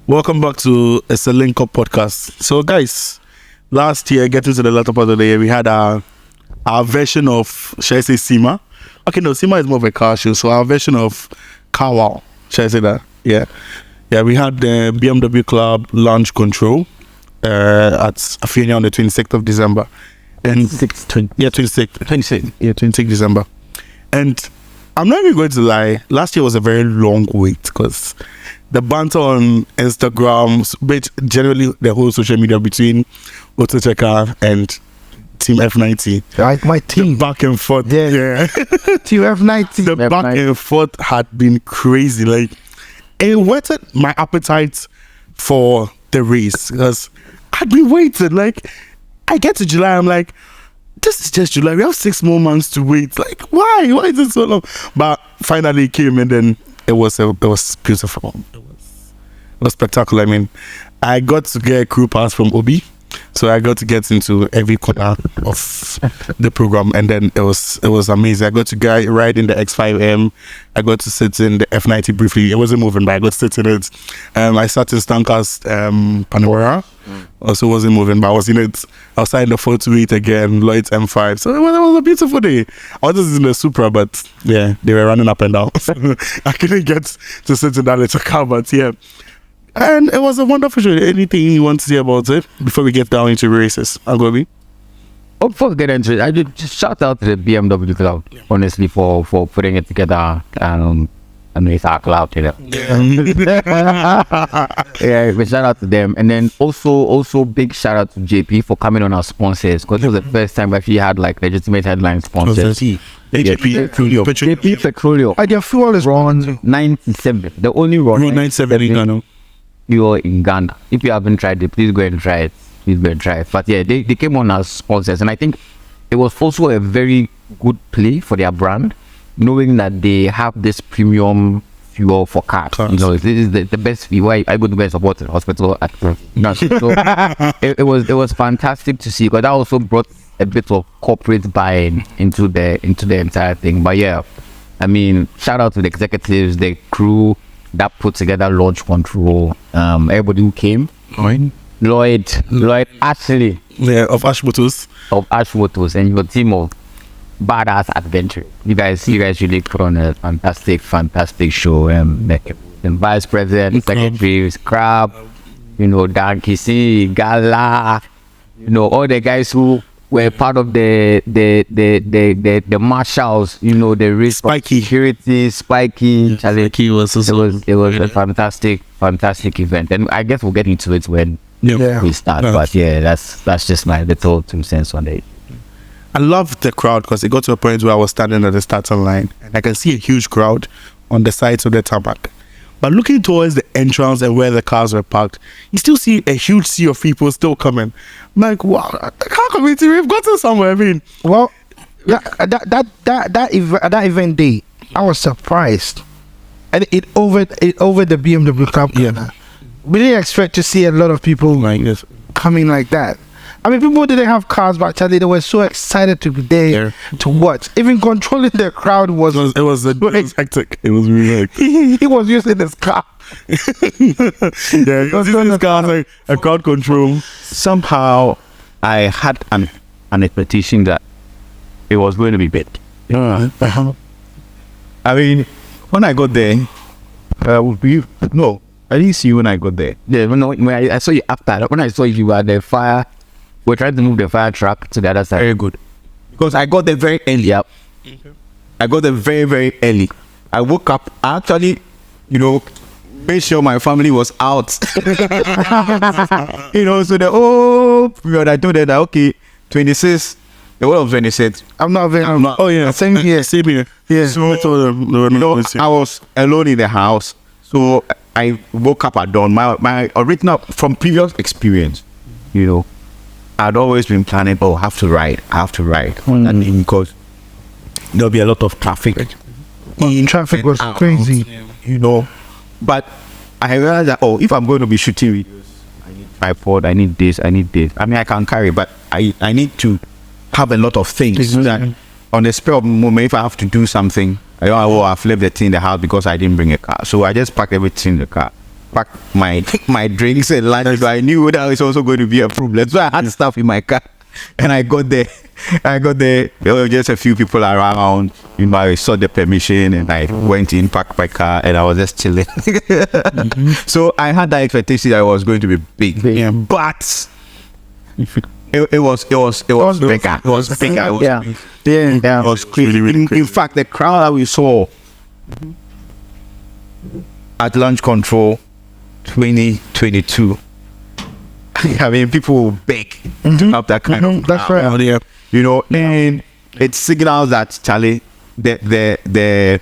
Welcome back to Linkop Podcast. So, guys, last year, getting to the latter part of the year, we had our version of, shall I say, SEMA? Okay, no, SEMA is more of a car show. So, our version of Car Wow, shall I say that? Yeah. Yeah, we had the BMW Club launch control at Afinia on the 26th of December. And 26th. Yeah, 26th December. And I'm not even going to lie, last year was a very long wait because the banter on Instagram, but generally the whole social media between Auto Checker and Team F90. My team. The back and forth. Yeah. Team F90. The F90. back and forth had been crazy. Like, it whetted my appetite for the race because I'd been waiting. Like, I get to July, I'm like, this is just July. We have 6 more months to wait. Like, why? Why is it so long? But finally it came, and then it was beautiful. It was spectacular. I mean, I got to get a crew pass from Obii, so I got to get into every corner of the program, and then it was amazing. I got to ride in the X5M. I got to sit in the F90 briefly. It wasn't moving, but I got to sit in it. I sat in Stanka's Panora. Also wasn't moving, but I was in it outside in the 428 again, Lloyd's M5. So it was a beautiful day. I was just in the Supra, but yeah, they were running up and down. I couldn't get to sit in that little car, but yeah. And it was a wonderful show. Anything you want to say about it before we get down into races? Obii? Before we get into it, I just shout out to the BMW Club, honestly, for putting it together. I know it's our club, you know. Yeah, but shout out to them. And then also big shout out to JP for coming on our sponsors, because it was the first time we actually had like legitimate headline sponsors. JP Petroleum. Their fuel is Ron 97. The only Ron 97 in Ghana. You're in Ghana. If you haven't tried it, please go and try it. But yeah, they came on as sponsors, and I think it was also a very good play for their brand, knowing that they have this premium fuel for cars. You know, this is the best fuel. I go to best support the hospital at so it was fantastic to see, because that also brought a bit of corporate buy-in into the entire thing. But yeah, I mean, shout out to the executives, the crew that put together launch control, everybody who came. Lloyd Ashley. Yeah, of Ash Motors, and your team of badass adventure. You guys really put on a fantastic show. The vice president, secretary, Crab, Dan Kisi, Gala, all the guys who were part of the marshals, the risk Spiky. Security, Spiky. Spiky was it was a fantastic event, and I guess we'll get into it when we start. But yeah, that's just my little 2 cents on it. I loved the crowd because it got to a point where I was standing at the starting line and I can see a huge crowd on the sides of the tarmac. But looking towards the entrance and where the cars were parked, you still see a huge sea of people still coming. I'm like, wow, the car community, we've gotten somewhere. I mean, well, yeah, that event day, I was surprised, and it over the BMW Club. Yeah, we didn't expect to see a lot of people like this coming like that. I mean, people didn't have cars, but Charlie, they were so excited to be there to watch. Even controlling the crowd was hectic. It was really hectic. He was using his car. Yeah, he was using his car like a crowd control. Somehow, I had an expectation that it was going to be big. I mean, when I got there, I didn't see you when I got there. Yeah, when I saw you after. When I saw you were at the fire. We're trying to move the fire truck to the other side. Very good. Because I got there very early. Yep. I got there very, very early. I woke up, actually, made sure my family was out. So the whole period I told them that, okay, 26, the whole of 26. I'm not. Oh yeah, same here. Yeah. So, I was alone in the house. So I woke up at dawn. My original, from previous experience, I'd always been planning, I have to ride. And because there'll be a lot of traffic. Traffic was crazy. But I realized that, if I'm going to be shooting videos, I need tripod, I need this. I mean, I can carry, but I need to have a lot of things. So that on the spur of the moment, if I have to do something, I've left the thing in the house because I didn't bring a car. So I just packed everything in the car. pack my drinks and lunch. So I knew that was also going to be a problem. So I had stuff in my car, and I got there. There were just a few people around. I saw the permission, and I went in, parked my car, and I was just chilling. So I had that expectation that it was going to be big, but it was bigger. It was bigger. It was crazy. In fact, the crowd that we saw at Launch Control 2022. I mean, people will beg to have that kind of. That's right. And it signals that Charlie, the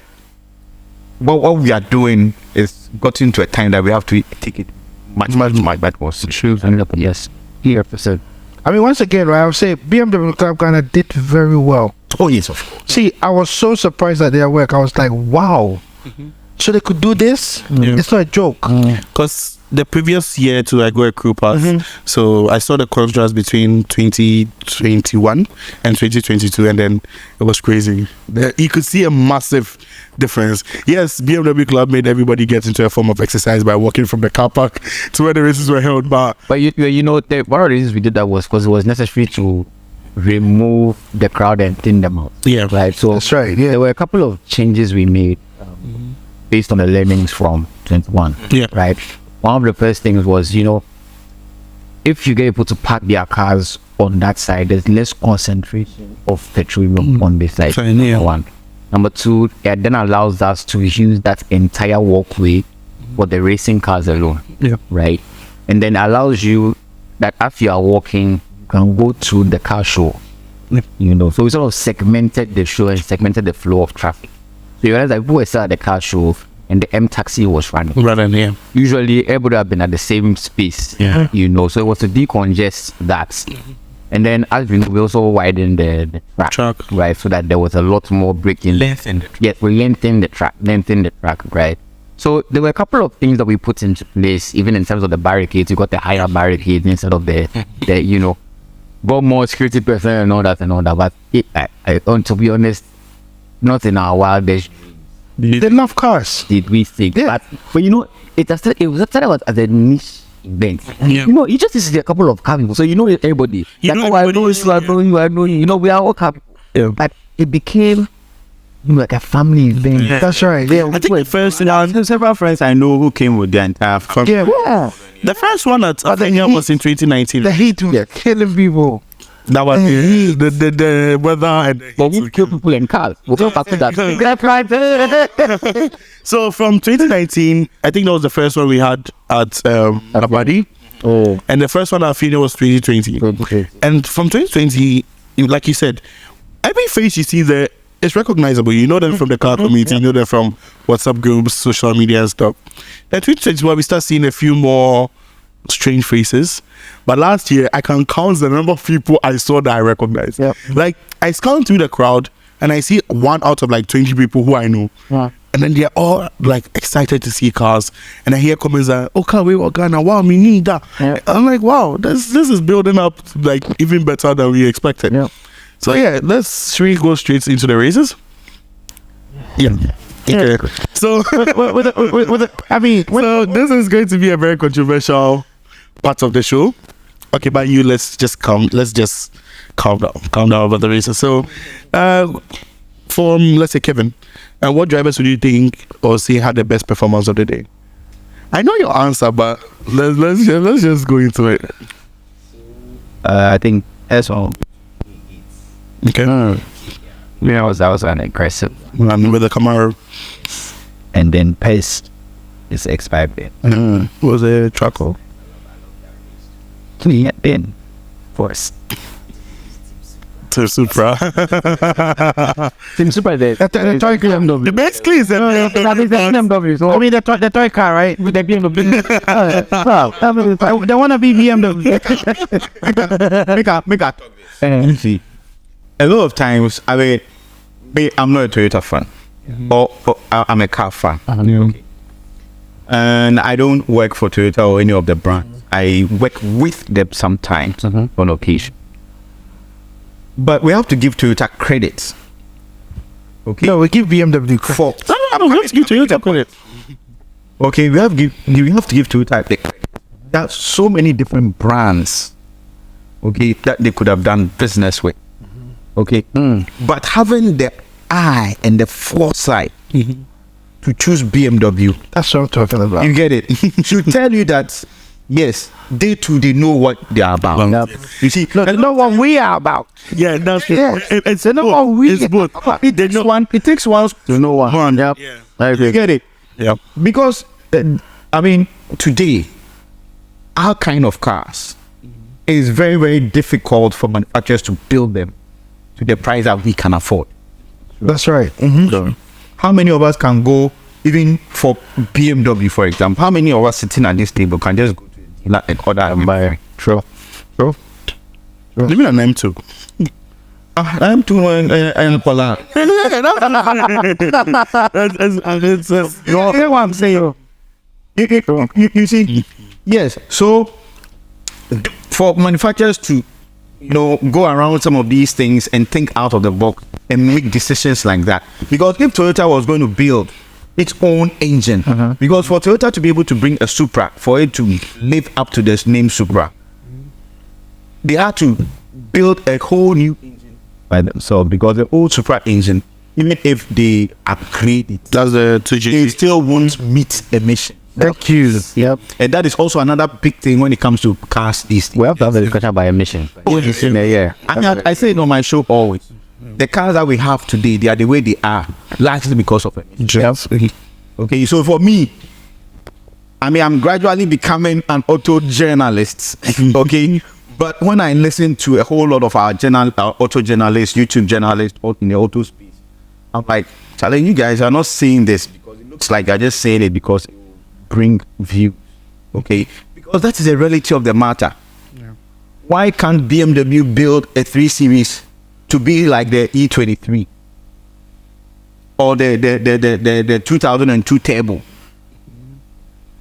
what we are doing is gotten to a time that we have to take it much more serious. Yes, 100%. I mean, once again, right, I would say BMW Club Ghana did very well. Oh yes, of course. See, I was so surprised at their work. I was like, wow. So they could do this? It's not a joke. Because the previous year to I go a crew pass, so I saw the contrast between 2021 and 2022, and then it was crazy. You could see a massive difference. Yes, BMW Club made everybody get into a form of exercise by walking from the car park to where the races were held. But one of the reasons we did that was because it was necessary to remove the crowd and thin them out. Yeah, right. So that's right. Yeah, there were a couple of changes we made based on the learnings from 21. Yeah, right. One of the first things was, if you get people to park their cars on that side, there's less concentration of petrol on this side. Number one. Number two, it then allows us to use that entire walkway for the racing cars alone. Yeah. Right. And then allows you that as you are walking, you can go to the car show. Yeah. So we sort of segmented the show and segmented the flow of traffic. So you realize that people were still at the car show and the M taxi was running. Usually everybody have been at the same space. Yeah. So it was to decongest that. And then as we know, we also widened the track. Right, so that there was a lot more braking. Lengthened the track. Yes, we lengthened the track, right. So there were a couple of things that we put into place, even in terms of the barricades. You got the higher barricades instead of the got more security personnel and all that. But to be honest, not in our wildest. They love cars. Did we think? Yeah. But it was started as a niche event. Yeah. You just see a couple of car people, so everybody. I know you. We are all car people. Yeah. But it became like a family event. Yeah. That's right. Yeah. I think the first several friends I know who came with their entire family. Yeah. The first one at Athenia was in 2019. The heat was killing people. That was the weather and But we kill people in cars. We'll come back to that. So from 2019, I think that was the first one we had at Abadi. Oh. And the first one at Athenia was 2020. Okay. And from 2020, like you said, every face you see there is recognizable. You know them from the car community, you know them from WhatsApp groups, social media and stuff. And 2021, we start seeing a few more strange faces. But last year, I can count the number of people I saw that I recognized. Yep. Like, I scan through the crowd and I see 1 out of like 20 people who I know. Yeah. And then they're all like excited to see cars. And I hear comments like, oh, can't wait, Ghana, wow, me need that. Yeah. I'm like, wow, this is building up like even better than we expected. Yeah. So yeah, should we go straight into the races? Yeah. Okay. So, so this is going to be a very controversial part of the show. Okay, but let's just calm down about the races. So, from let's say Kevin, what drivers would you think or say had the best performance of the day? I know your answer, but let's just go into it. I think as well. Okay. That was an aggressive. And with the Camaro. And then pace is expired. Was it Chuku? Yeah, then force. Team Supra. Team Supra there. The toy BMW. The best cleans. BMW. So I mean the toy car, right? With the BMW. They want to be BMW. Make a see. A lot of times, I'm not a Toyota fan, or I'm a car fan. Okay. And I don't work for Toyota or any of the brands. I work with them sometimes on occasion. But we have to give Toyota credit. Okay. No, we give BMW credit. I'm going to give Toyota credit. Okay, we have to give Toyota the credit. There are so many different brands, okay, that they could have done business with. Okay, but having the eye and the foresight to choose BMW, That's what I'm talking about. you get it, should tell you that yes, they know what they are about. Yep. You see, They know what we are about. Yeah, that's Yes. it's They know what we it's both. it takes one. It takes one. You know what? One. Yep. Yeah. I agree. You get it. Yeah. Because I mean, today, our kind of cars is very, very difficult for manufacturers to build them to the price that we can afford. That's right. How many of us can go even for BMW, for example? How many of us sitting at this table can just go to the dealer and order and buy? True. Even an M2. I'm too and Kola. You hear what I'm saying? You see, yes. So for manufacturers to go around some of these things and think out of the box and make decisions like that, because if Toyota was going to build its own engine, because for Toyota to be able to bring a Supra, for it to live up to this name Supra, they had to build a whole new engine by themselves, because the old Supra engine, even if they upgrade it, That's the 2G. it still won't meet emission. Thank you. Yep. And that is also another big thing when it comes to cars these days. We have to have a discussion about emission. Yeah. I say it on my show always. The cars that we have today, they are the way they are, largely because of emissions. Yep. Okay, so for me, I mean, I'm gradually becoming an auto journalist. Okay, but when I listen to a whole lot of our auto journalists, YouTube journalists in the auto space, I'm like, Charlie, you guys are not saying this because it looks like you're just saying it because it will bring views. Okay, because that is the reality of the matter. Why can't BMW build a 3 Series to be like the E23 or the 2002 Turbo?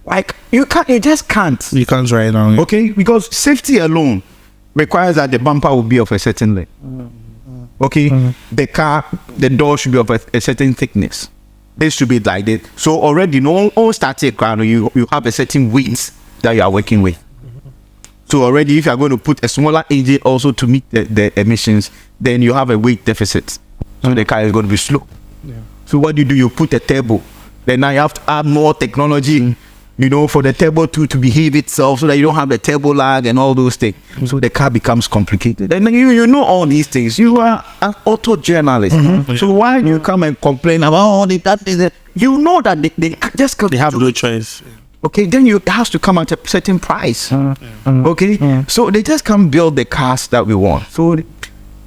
Like, you just can't. You can't right now. Okay, because safety alone requires that the bumper will be of a certain length. Okay, the door should be of a certain thickness. This should be like that. So already, no static car, you have a certain weight that you are working with. So already, if you are going to put a smaller engine also to meet the emissions, then you have a weight deficit. So the car is going to be slow. So what do? You put a turbo. Then now you have to add more technology, for the turbo to behave itself, so that you don't have the turbo lag and all those things. So the car becomes complicated. And then you know all these things. You are an auto journalist. So why you come and complain about that? You know that they just can't. They have no choice. Okay, then it has to come at a certain price. Okay, so they just can't build the cars that we want. So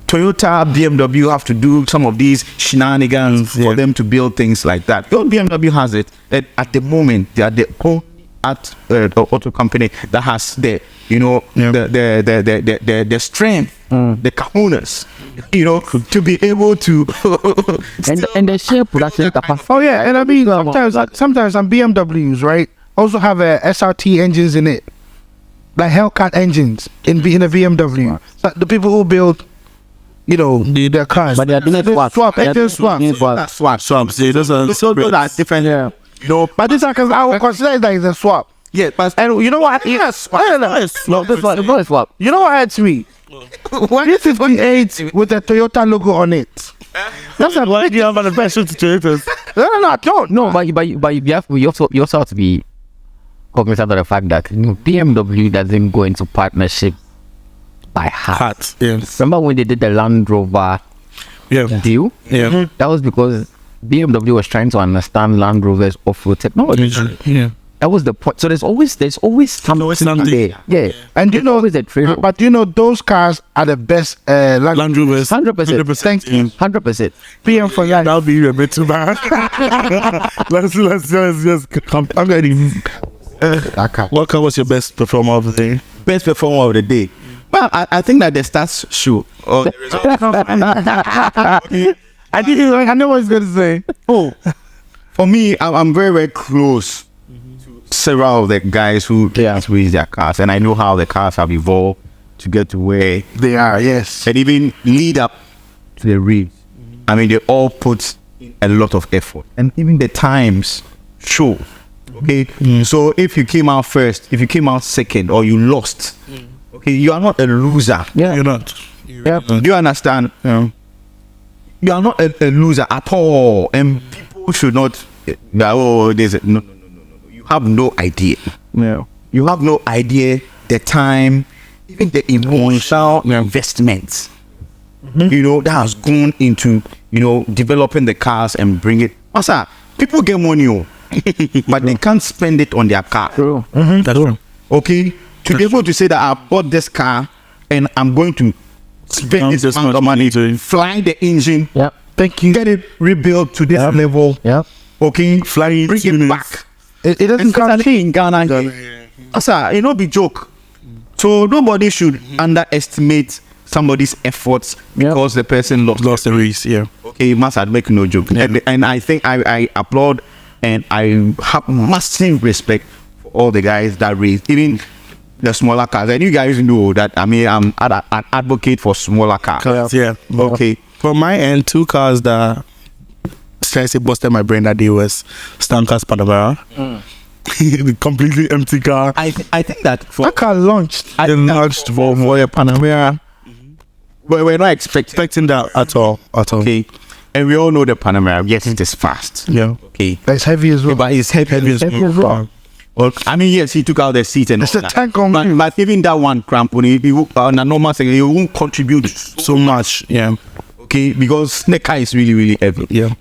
Toyota, BMW have to do some of these shenanigans for them to build things like that. Well, BMW has it. And at the moment, they are the only auto company that has the strength, the kahunas, to be able to and the share production capacity. Oh yeah, and I mean sometimes some BMWs, right, also have SRT engines in it, like Hellcat engines in the BMW. So the people who build, the cars, But they are doing swap. engine swap. Swap. See, those are different. Yeah. But this because I would consider it like a swap. Yeah, but And you know what? No, this one, it's not a swap. You know what hurts me? This is V8 with the Toyota logo on it. That's not why you have an impression to Toyotas. No, I don't. No, but you also have to be cognizant of the fact that BMW doesn't go into partnership by heart. Hot. Yes. Remember when they did the Land Rover Yeah. deal? Yeah. That was because BMW was trying to understand Land Rover's off-road technology. Yeah. That was the point. So there's always something there. Yeah. And you know, always a trade-off. but those cars are the best Land Rovers. 100%. Thank you. 100%. PM for that. That'll be a bit too bad. let's just come. I'm ready. What car was your best performer of the day? best performer of the day. Well, I think that the stats show. Oh, the result. I know what he's going to say. Oh, for me, I'm very, very close to several of the guys who race their cars, and I know how the cars have evolved to get to where They are, yes. and even lead up to the race. I mean, they all put in a lot of effort, and even the times show Okay, so if you came out first, if you came out second, or you lost, okay, you are not a loser. Yeah. You're not. Yeah. Do you understand? You are not a loser at all, and people should not. Oh, there's no. You have no idea. Yeah. You have no idea the time, even the emotional investments. You know that has gone into developing the cars and bring it. Masa, people get money, but they can't spend it on their car. True. That's true. Okay, to be able to say that I bought this car and I'm going to spend this amount of money to fly the engine. Yep. Thank you. Get it rebuilt to this level. Yep. Okay, Flying bring it units. back. It doesn't come Especially in Ghana. Asa, it not be joke. So nobody should underestimate somebody's efforts because the person lost the race. Yeah. Okay, must make no joke. And I think I applaud and I have massive respect for all the guys that race, even the smaller cars. And you guys know that I'm an advocate for smaller cars. Yeah. Okay. From my end, 2 cars that seriously busted my brain that day was Stanka's Panamera. The completely empty car. I think that for that car launched. They launched for a Panamera, but we're not expecting that at all. Okay. And we all know the Panamera. Yes, it is fast. Yeah. Okay. It's heavy as well. But it's heavy as well. Well, I mean, yes, he took out the seat and It's all a that. tank on but, you. but even that one cramp, when he on a normal thing, he won't contribute So much. Yeah. okay, because the car is really, really heavy. Yeah.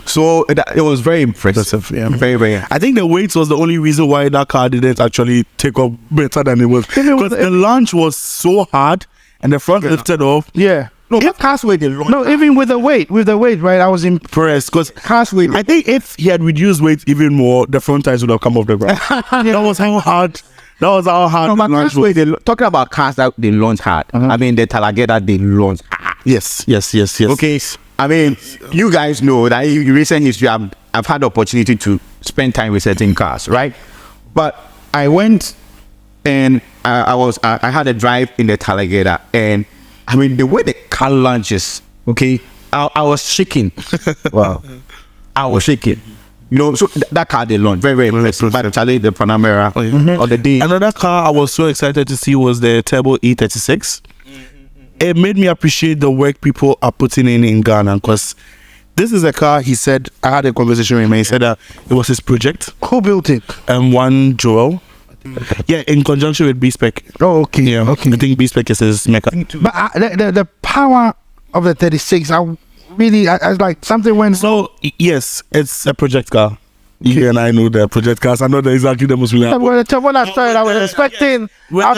So it was very impressive. Yeah. Very, very. I think the weight was the only reason why that car didn't actually take off better than it was. Because the launch was so hard and the front lifted off. Yeah. No, that car's weight alone. No, even with the weight, right? I was impressed. Press because car's weight. I think if he had reduced weight even more, the front tires would have come off the ground. That was how hard. That was how hard. No, the but launch car's weight, talking about cars that they launch hard. I mean, the Talageda they launch hard. Yes. Okay. I mean, you guys know that in recent history, I've had the opportunity to spend time with certain cars, right? But I went and I had a drive in the Talageda, and I mean the way the car launches, okay, I was shaking. Wow, I was shaking. So that car they launched very, very impressive. By the Panamera on the day. Another car I was so excited to see was the Turbo E36. It made me appreciate the work people are putting in Ghana, because this is a car, he said, I had a conversation with him, he said that it was his project. Who built it? One Joel. Yeah, in conjunction with B-Spec. Oh, okay. Yeah, okay. I think B-Spec is his maker. But the power of the 36, I was like, something went. So, yes, it's a project car. You and I know the project cars. I know that exactly the most reliable. When I started, I was expecting like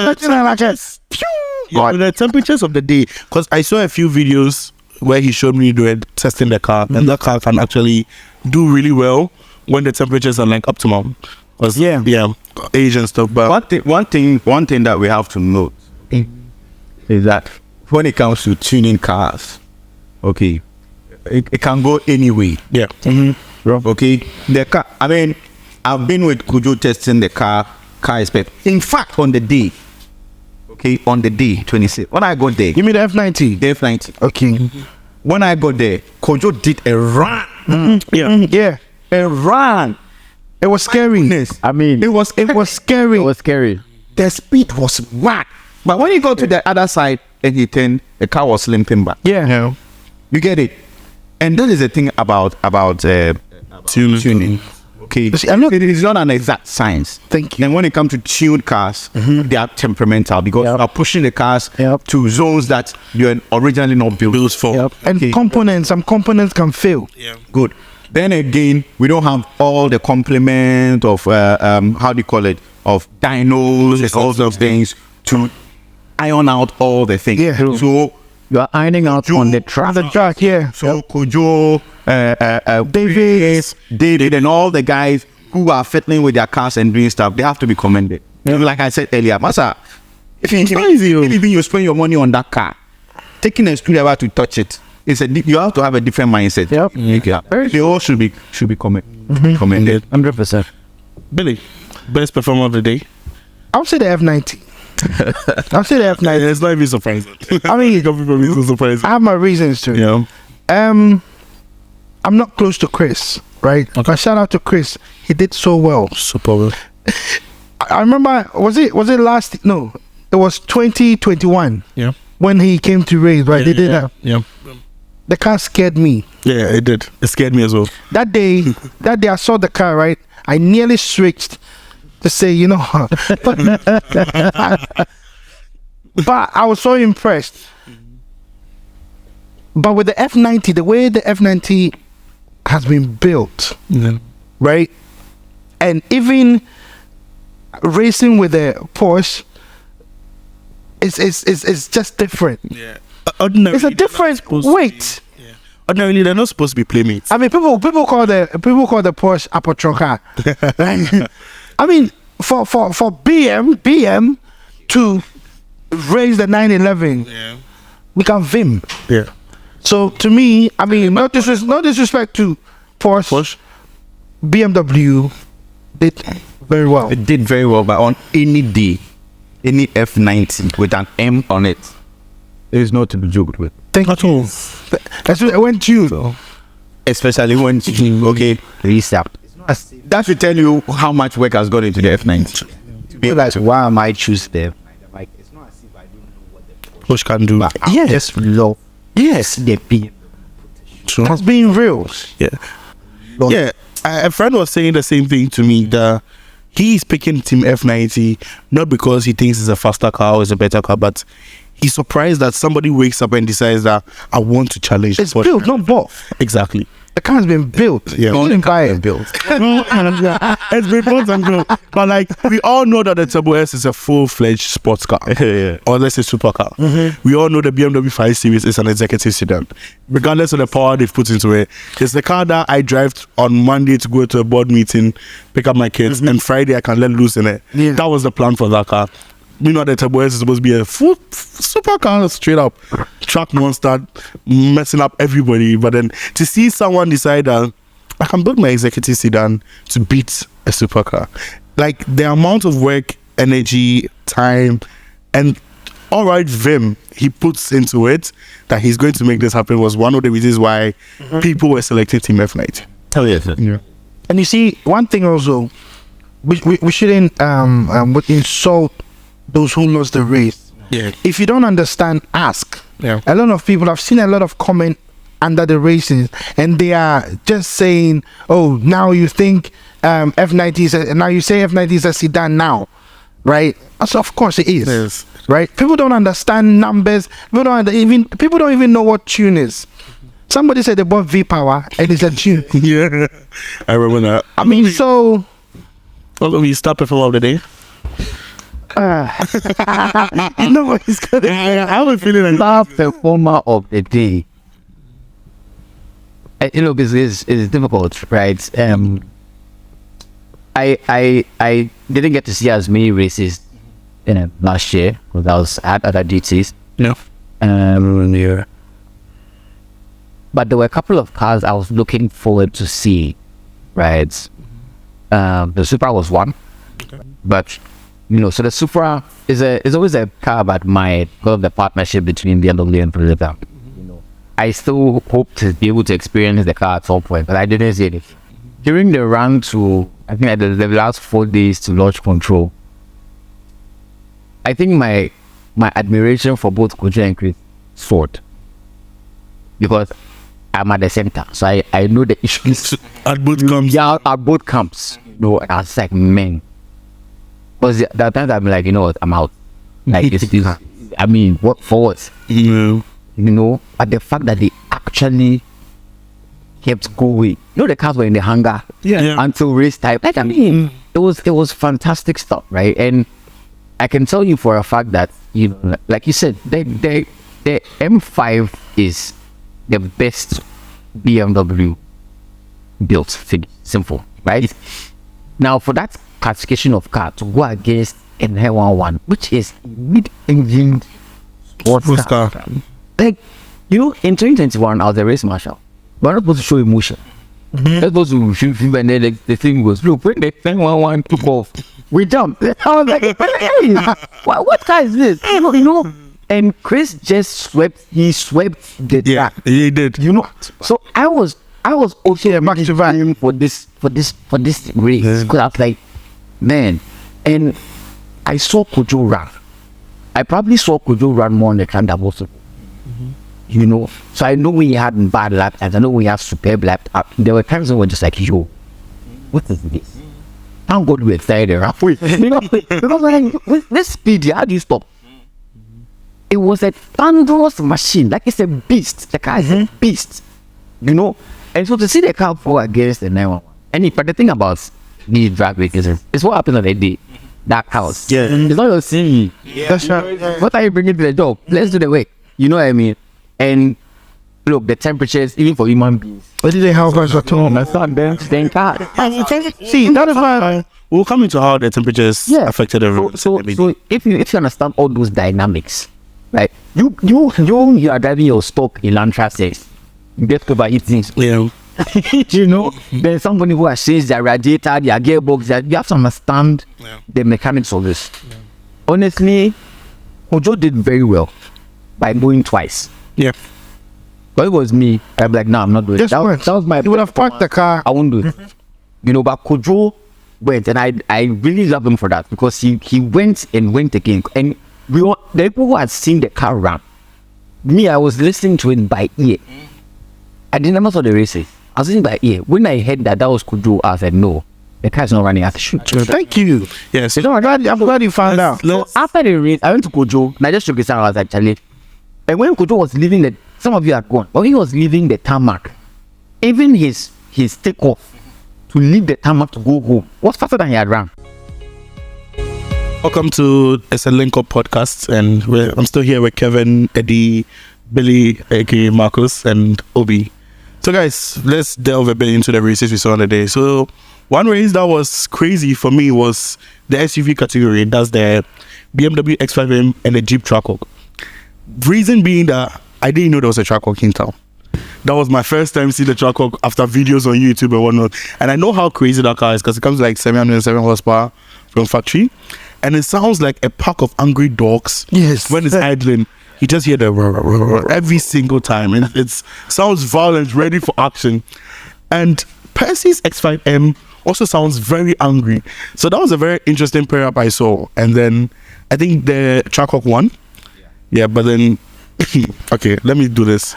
the temperatures of the day, because I saw a few videos where he showed me doing testing the car, and the car can actually do really well when the temperatures are like optimum. Yeah, age and stuff. But one thing that we have to note is that when it comes to tuning cars, okay, it can go any way. Yeah. Okay, the car. I mean, I've been with Kujo testing the car spec. In fact, on the day, 26. When I got there, You mean the F90? the F90. Okay. When I got there, Kojo did a run. Yeah. A run. It was scary. I mean, It was scary. it was scary. The speed was mad. But when he got to the other side and he turned, the car was limping back. Yeah. You get it? And that is the thing about tuning. Okay, See, I'm not- it is not an exact science. Thank you. And when it comes to tuned cars, they are temperamental because you are pushing the cars to zones that you are originally not built for. And some components can fail. yeah. Good. Then again, we don't have all the complement of how do you call it, of dynos and all those things to iron out all the things. Yeah. So You are ironing out on the track. The track, yeah. So Kojo, David, and all the guys who are fiddling with their cars and doing stuff, they have to be commended. Like I said earlier, Masa, if you spend your money on that car, taking a screwdriver to touch it, you have to have a different mindset. They all should be commended. 100%. Billy, best performer of the day. I would say the F90. It's not even surprising. I mean, so surprising. I have my reasons to. Yeah. I'm not close to Chris, right? But shout out to Chris. He did so well. Super. I remember, was it last? No, it was 2021. Yeah. When he came to race, right? They did that. Yeah. The car scared me. Yeah, it did. It scared me as well. That day I saw the car, right? I nearly switched to say, you know, but I was so impressed. But with the F90, the way the F90 has been built, right? And even racing with the Porsche, it's just different. Yeah. Ordinarily, It's a different weight. Ordinarily, they're not supposed to be playmates. I mean, people call the Porsche a patrol car. Right? I mean, for BM to raise the 911, we can Vim. Yeah. So to me, I mean, no disrespect to Porsche, BMW did very well. It did very well, but on any day, any F90 with an M on it, there is not to be joked with. Thank you. That's what I went to. So, especially when okay, Reset. that should tell you how much work has gone into the F90. People like, why am I choose them? Like, it's not as if I don't know what the Push can do. I just love the BMW. True. That's being real. Yeah. Yeah. A friend was saying the same thing to me, that he's picking Team F90 not because he thinks it's a faster car or it's a better car, but he's surprised that somebody wakes up and decides that I want to challenge. It's built, not bought. Exactly. The car's been built. Yeah. You didn't buy it. Built. It's been built and built. But like, we all know that the Turbo S is a full-fledged sports car. Yeah. Or let's say supercar. We all know the BMW 5 Series is an executive sedan. Regardless of the power they've put into it, it's the car that I drive on Monday to go to a board meeting, pick up my kids, and Friday I can let loose in it. Yeah. That was the plan for that car. You know, the Turbo S is supposed to be a full supercar, straight up track monster, messing up everybody. But then to see someone decide that I can build my executive sedan to beat a supercar, like the amount of work, energy, time, and all right vim he puts into it, that he's going to make this happen, was one of the reasons why people were selecting Team F90. Hell yes. Yeah. And you see, one thing also, we shouldn't insult those who lost the race. Yeah. If you don't understand, ask. Yeah. A lot of people, I've seen a lot of comment under the races, and they are just saying, oh, now you think F90 is now you say F90 is a sedan now, right? So of course it is. Yes. Right? People don't understand numbers. People don't even know what tune is. Somebody said they bought V-Power and it's a tune. Yeah. I remember that. I mean, so Well, we start performer of the day. you know what he's gonna. I have a feeling like Star performer of the day. You know, because it's difficult, right? I didn't get to see as many races last year because I was at other duties. no. Yeah. But there were a couple of cars I was looking forward to see, right? The Supra was one, but you know, so the Supra is always a car about my because of the partnership between BMW and Toyota. You know, I still hope to be able to experience the car at some point, but I didn't see it during the run to. I think the last 4 days to launch control. I think my admiration for both Kojo and Chris soared because I'm at the center, so I know the issues. At both comes. Yeah, at both camps. No, I was like, man. Because that time I'm like, you know what, I'm out. Like, I mean, what for what? No. You know, but the fact that they actually kept going. You know, the cars were in the hangar until race time. Like, I mean, it was fantastic stuff, right? And I can tell you for a fact that, you know, like you said, the M5 is the best BMW built. Simple, right? Now, for that classification of car to go against an L11, which is mid-engine sports car. Like, you know, in 2021, I was a race marshal. We're not supposed to show emotion. We're supposed to shoot him, and then the thing was, look, when the 911 took off, we jumped. I was like, hey, what car is this? You know, and Chris just swept the track. He did. You know, so I was I was also back to him for this race because I was like, man, and I saw Kojo run. I probably saw Kojo run more on the track than possible. You know, so I know we had bad lap times. I know we have superb lap. There were times when we were just like, yo, what is this? Thank God we're third there. Because like, with this speed, how do you stop? It was a thunderous machine, like it's a beast. The car is a beast, you know. And so to see the car go against the 911, but the thing about these drag races is what happened on the day. That house, it's not your CV. That's right. What are you bringing to the job? Let's do the work. You know what I mean? And look, the temperatures, even for human beings. What did they help us at all? Staying car. See, that is why we'll come into how the temperatures affected the road. So if you understand all those dynamics, right? You are driving your stock in Lantra 6. You get overheating. Yeah. You know, there's somebody who has changed their radiator, their gearbox. You have to understand the mechanics of this. Yeah. Honestly, Kojo did very well by going twice. Yeah. But it was me. I'm like, no, I'm not doing it. That was my. You would have parked the car. I won't do it. You know, but Kojo went, and I really love him for that because he went and went again. And the people who had seen the car run, me, I was listening to it by ear. I didn't never saw the races. I was listening by ear. When I heard that was Kojo, I said, no, the car is not running. I said, shoot. Thank you. Yes. You know, I'm glad you found out. So after the race, I went to Kojo and I just shook his hand. I was like, Charlie. And when Kojo was leaving some of you are gone, but he was leaving the tarmac. Even his takeoff to leave the tarmac to go home was faster than he had run. Welcome to ISSALINKOP Podcast, and I'm still here with Kevin, Eddie, Billy, aka Marcus, and Obii. So guys, let's delve a bit into the races we saw on the day. So one race that was crazy for me was the SUV category. That's the BMW X5M and the Jeep Trackhawk. Reason being that I didn't know there was a Trackhawk in town. That was my first time seeing the Trackhawk after videos on YouTube and whatnot. And I know how crazy that car is because it comes like 707 horsepower from factory. And it sounds like a pack of angry dogs. Yes. When it's idling, you just hear the every single time. And it sounds violent, ready for action. And Percy's X5M also sounds very angry. So that was a very interesting pair up I saw. And then I think the Trackhawk won. Yeah, but then okay, let me do this.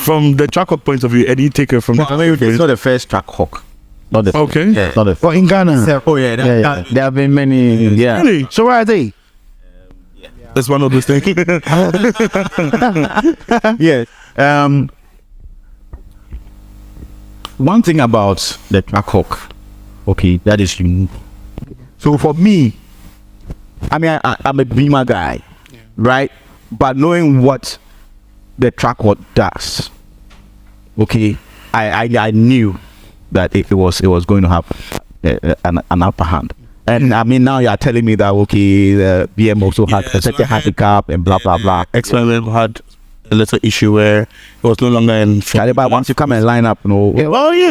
From the Trackhawk point of view, Eddie, take it from it's not the first Trackhawk. Not the okay. Yeah, not the But in Ghana. Oh yeah, there have been many. Yeah. Really? So where are they? That's one of those things. yeah. One thing about the Trackhawk, okay, that is unique. So for me, I mean, I'm a Beamer guy, right? But knowing what the Trackhawk does, okay, I knew that it was going to have an upper hand. And I mean, now you're telling me that okay, the BM also had a certain handicap and blah blah blah. X5M had a little issue where it was no longer in. But once you come and line up, no. Yeah, well, yeah.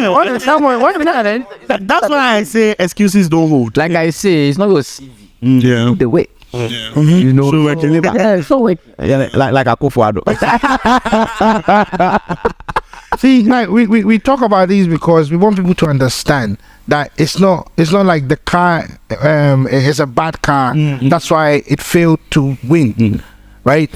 That's why I say excuses don't hold. Like I say, it's not your CV. Yeah. The way. Yeah. You know. So we're delivering. Yeah, so wait. Yeah, like a Kofuado. See, like we talk about these because we want people to understand that it's not like the car is a bad car. That's why it failed to win, right?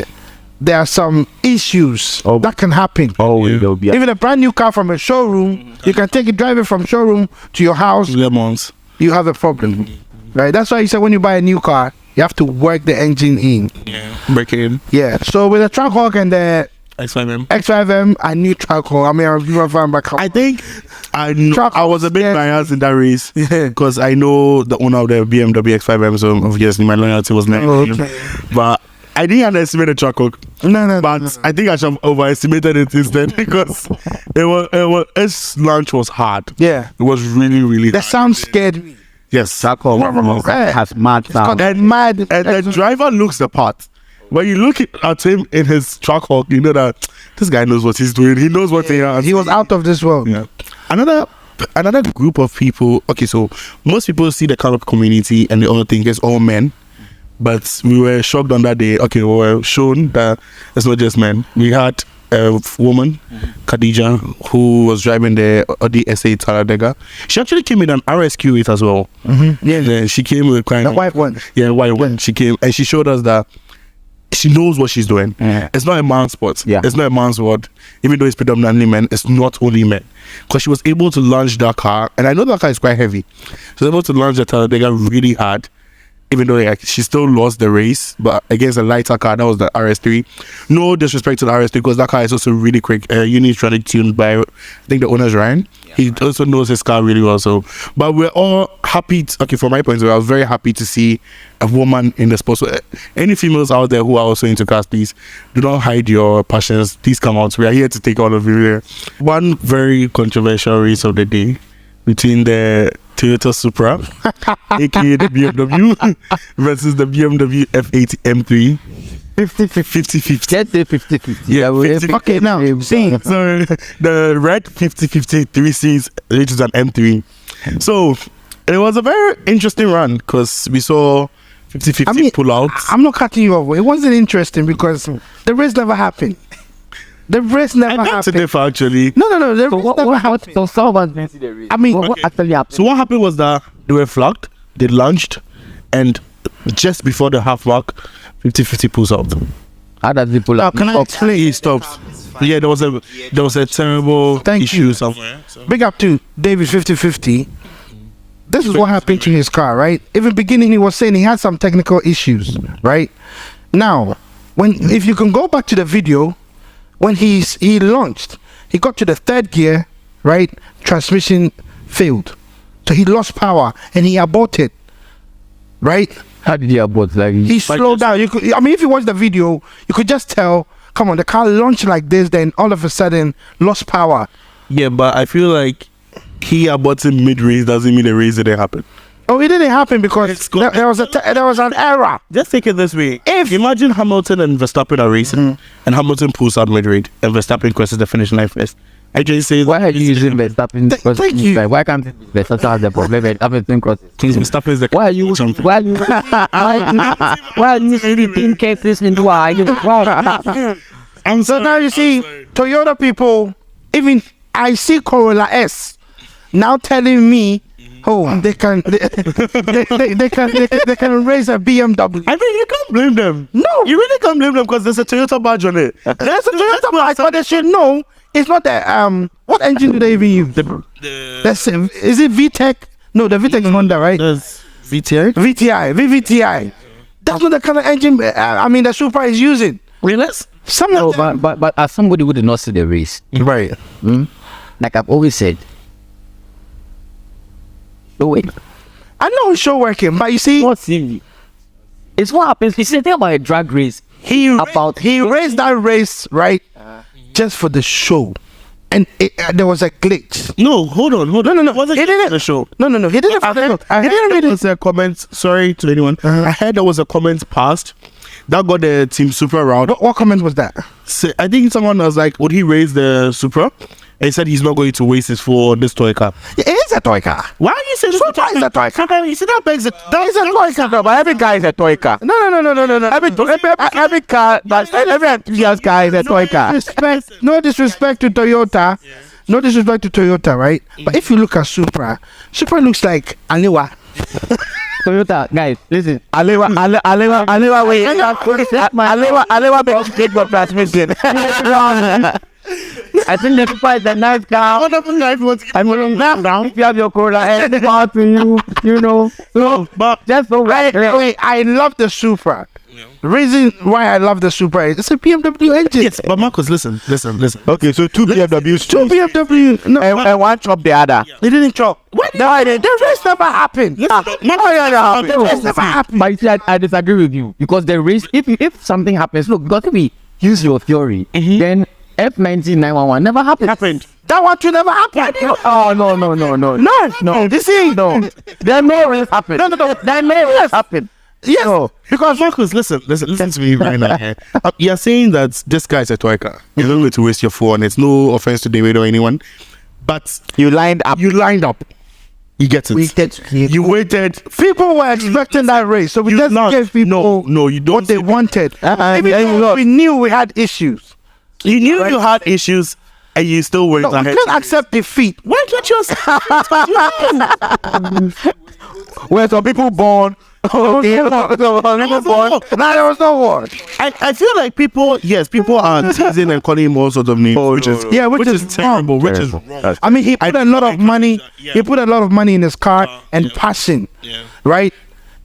There are some issues that can happen. Even a brand new car from a showroom, you can take it, drive it from showroom to your house. Lemons. You have a problem, right? That's why you said when you buy a new car, you have to work the engine in. Yeah. Break it in. Yeah. So with the Trackhawk and the X5M, I knew Trackhawk. I mean, I was a fan back. I think I was a bit biased in that race because I know the owner of the BMW X5M, so obviously my loyalty was not. But I didn't underestimate the Trackhawk. No. But I think I should have overestimated it instead because its launch was hard. Yeah. It was really, really The hard. sound scared me. Yes. Trackhawk has mad sound. And mad. And the driver looks the part. When you look at him in his Trackhawk, you know that this guy knows what he's doing. He knows what he has. He was out of this world. Yeah. Another group of people. Okay, so most people see the Calop community and they all think it's all men. But we were shocked on that day. Okay, we were shown that it's not just men. We had woman, Khadija, who was driving the Audi SA Talladega. She actually came in an RSQ8 as well. Yeah, she came with kind The of white one. Yeah, white one. She came and she showed us that she knows what she's doing. It's not a man's sport. It's not a man's world. Even though it's predominantly men, it's not only men. Because she was able to launch that car, and I know that car is quite heavy. She was able to launch the Talladega really hard, even though like, she still lost the race, but against a lighter car, that was the RS3. No disrespect to the RS3, because that car is also really quick. Unitronic tuned by, I think, the owner's Ryan. He also knows his car really well. So, but we're all happy. From my point of view, I was very happy to see a woman in the sport. So, any females out there who are also into cars, please do not hide your passions. Please come out. We are here to take all of you there. One very controversial race of the day between the Toyota Supra, aka the BMW, versus the BMW F80 M3. 50-50. Get the 50-50. Yeah, 50-50. Okay, now, see. So the red 50-50 3Cs reaches an M3. So it was a very interesting run because we saw 50-50 pull out. I'm not cutting you off. It wasn't interesting because the race never happened. The race never happened. To differ, actually. No. The race never happened. So some of us didn't see the race. I mean, what actually happened? So what happened was that they were flagged, they launched, and just before the half mark, 50-50 pulls out. How does it pull out? can I explain? He stops. Yeah, there was a terrible issue somewhere. So. Big up to David 50-50. This is what happened to his car, right? Even beginning, he was saying he had some technical issues, right? Now, if you can go back to the video, when he launched, he got to the third gear, right? Transmission failed, so he lost power and he aborted, right? How did he abort? Like He slowed down. If you watch the video, you could just tell. Come on, the car launched like this, then all of a sudden lost power. Yeah, but I feel like he aborted mid-race doesn't mean the race didn't happen. Oh, it didn't happen because there was an error. Just take it this way. If imagine Hamilton and Verstappen are racing, and Hamilton pulls out mid-race, and Verstappen crosses the finish line first, I just say, why are you using Verstappen? Thank you. Why can't it be Verstappen has the problem? Verstappen crosses. Verstappen is the Why are you in cases into why? And so now you see Toyota people, even I see Corolla S now telling me, oh, they can raise a BMW. I mean, you can't blame them. No, You really can't blame them because there's a Toyota badge on it. there's a Toyota badge, but they should know it's not the what engine do they even use? Is it VTEC? No, the VTEC is Honda, right? There's VTI. VVTI. That's not the kind of engine the Supra is using. Really? Some No, of them, but as somebody who did not see the race, Right. like I've always said, wait, I know it's show working, but you see, what's him? It's what happens. It's the thing about a drag race. he raised that race right just for the show, and there was a glitch. No, hold on. No. Wasn't He didn't. the show? No. He didn't. I heard there was a comment. Sorry to anyone. I heard there was a comment passed that got the Team Supra round. What comment was that? So I think someone was like, "Would he raise the Supra?" And he said he's not going to waste his for this toy car. It is a toy car. Why are you saying this? Supra is a toy car. You see that begs it. That is a toy car. No, but every car is a toy car. No. Every car, but every enthusiast car is a toy car. No disrespect to Toyota. No disrespect to Toyota, right? But if you look at Supra looks like Aniwa. Toyota, guys, listen. Alewa makes great for transmission. I think the Supra is a nice car. Wonderful life was. I'm going down. If you have your Corolla, and power to you know. So, But just so Wait, I love the Supra. The reason why I love the Supra is it's a BMW engine. yes, but Marcus, listen. Okay, so two BMWs, Two BMW. No, and one chop the other. they didn't chop. No, I didn't. The race never happened. The race never happened. But you see, I disagree with you because the race. If something happens, look, because if we use your theory, then F19911 never happened. That one too never happened. Oh no. This is No, there may race happen. No. There may race happen. Yes, No, because Marcus, listen to me right now. Here. You're saying that this guy's a toy car. You're not going to waste your phone. It's no offense to David or anyone, but You lined up. you lined up. You get it. You waited. people were expecting that race, so we You just not. gave people No, you don't. what they wanted. Uh-uh, Even though we knew we had issues. You knew you had issues, and you still went No, ahead. you can't accept defeat. Why can't you accept? Where some people born. Now there was no war. I feel like people are teasing and calling him all sorts of names, which is terrible. Which is wrong. I mean, he put a lot of money. He put a lot of money in his car and passion, right?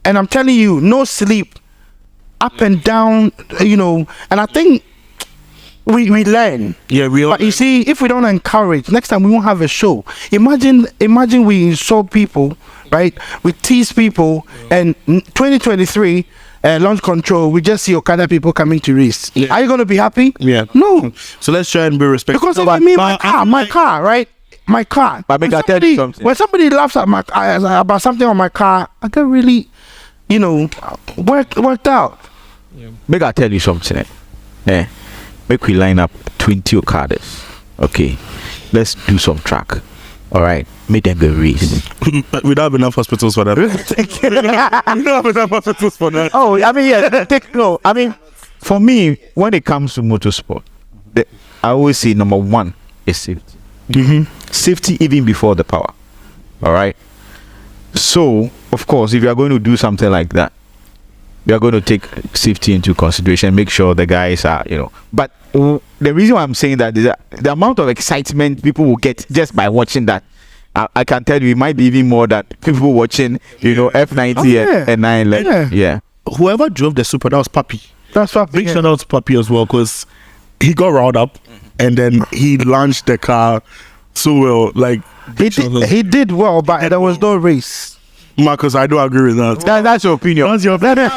And I'm telling you, no sleep, up and down, you know. And I think we learn. Yeah, we. But you see, if we don't encourage, next time we won't have a show. Imagine we insult people, right? We tease people, and 2023. Launch control, we just see Okada people coming to race. Yeah. Are you going to be happy? Yeah. No. So let's try and be respectful. Because if I mean my car, right? My car. But make I tell you something. When somebody laughs at about something on my car, I get really, you know, worked out. Make I tell you something. Make we line up 20 Okadas. Okay. Let's do some track. All right. Make them go race. But we don't have enough hospitals for that. We don't have enough hospitals for that. Oh, I mean, yeah. I mean, for me, when it comes to motorsport, I always say number one is safety. Safety even before the power. All right. So, of course, if you are going to do something like that, you are going to take safety into consideration. Make sure the guys are, you know. But the reason why I'm saying that is that the amount of excitement people will get just by watching that. I can tell you, it might be even more than people watching, you know, F90 and 911. Yeah. Whoever drove the Super, that was Papi. That's what Big shout out to Papi as well, because he got riled up and then he launched the car so well. Like he did well, but there was no race. Marcus, I do agree with that. That's your opinion. That's your opinion.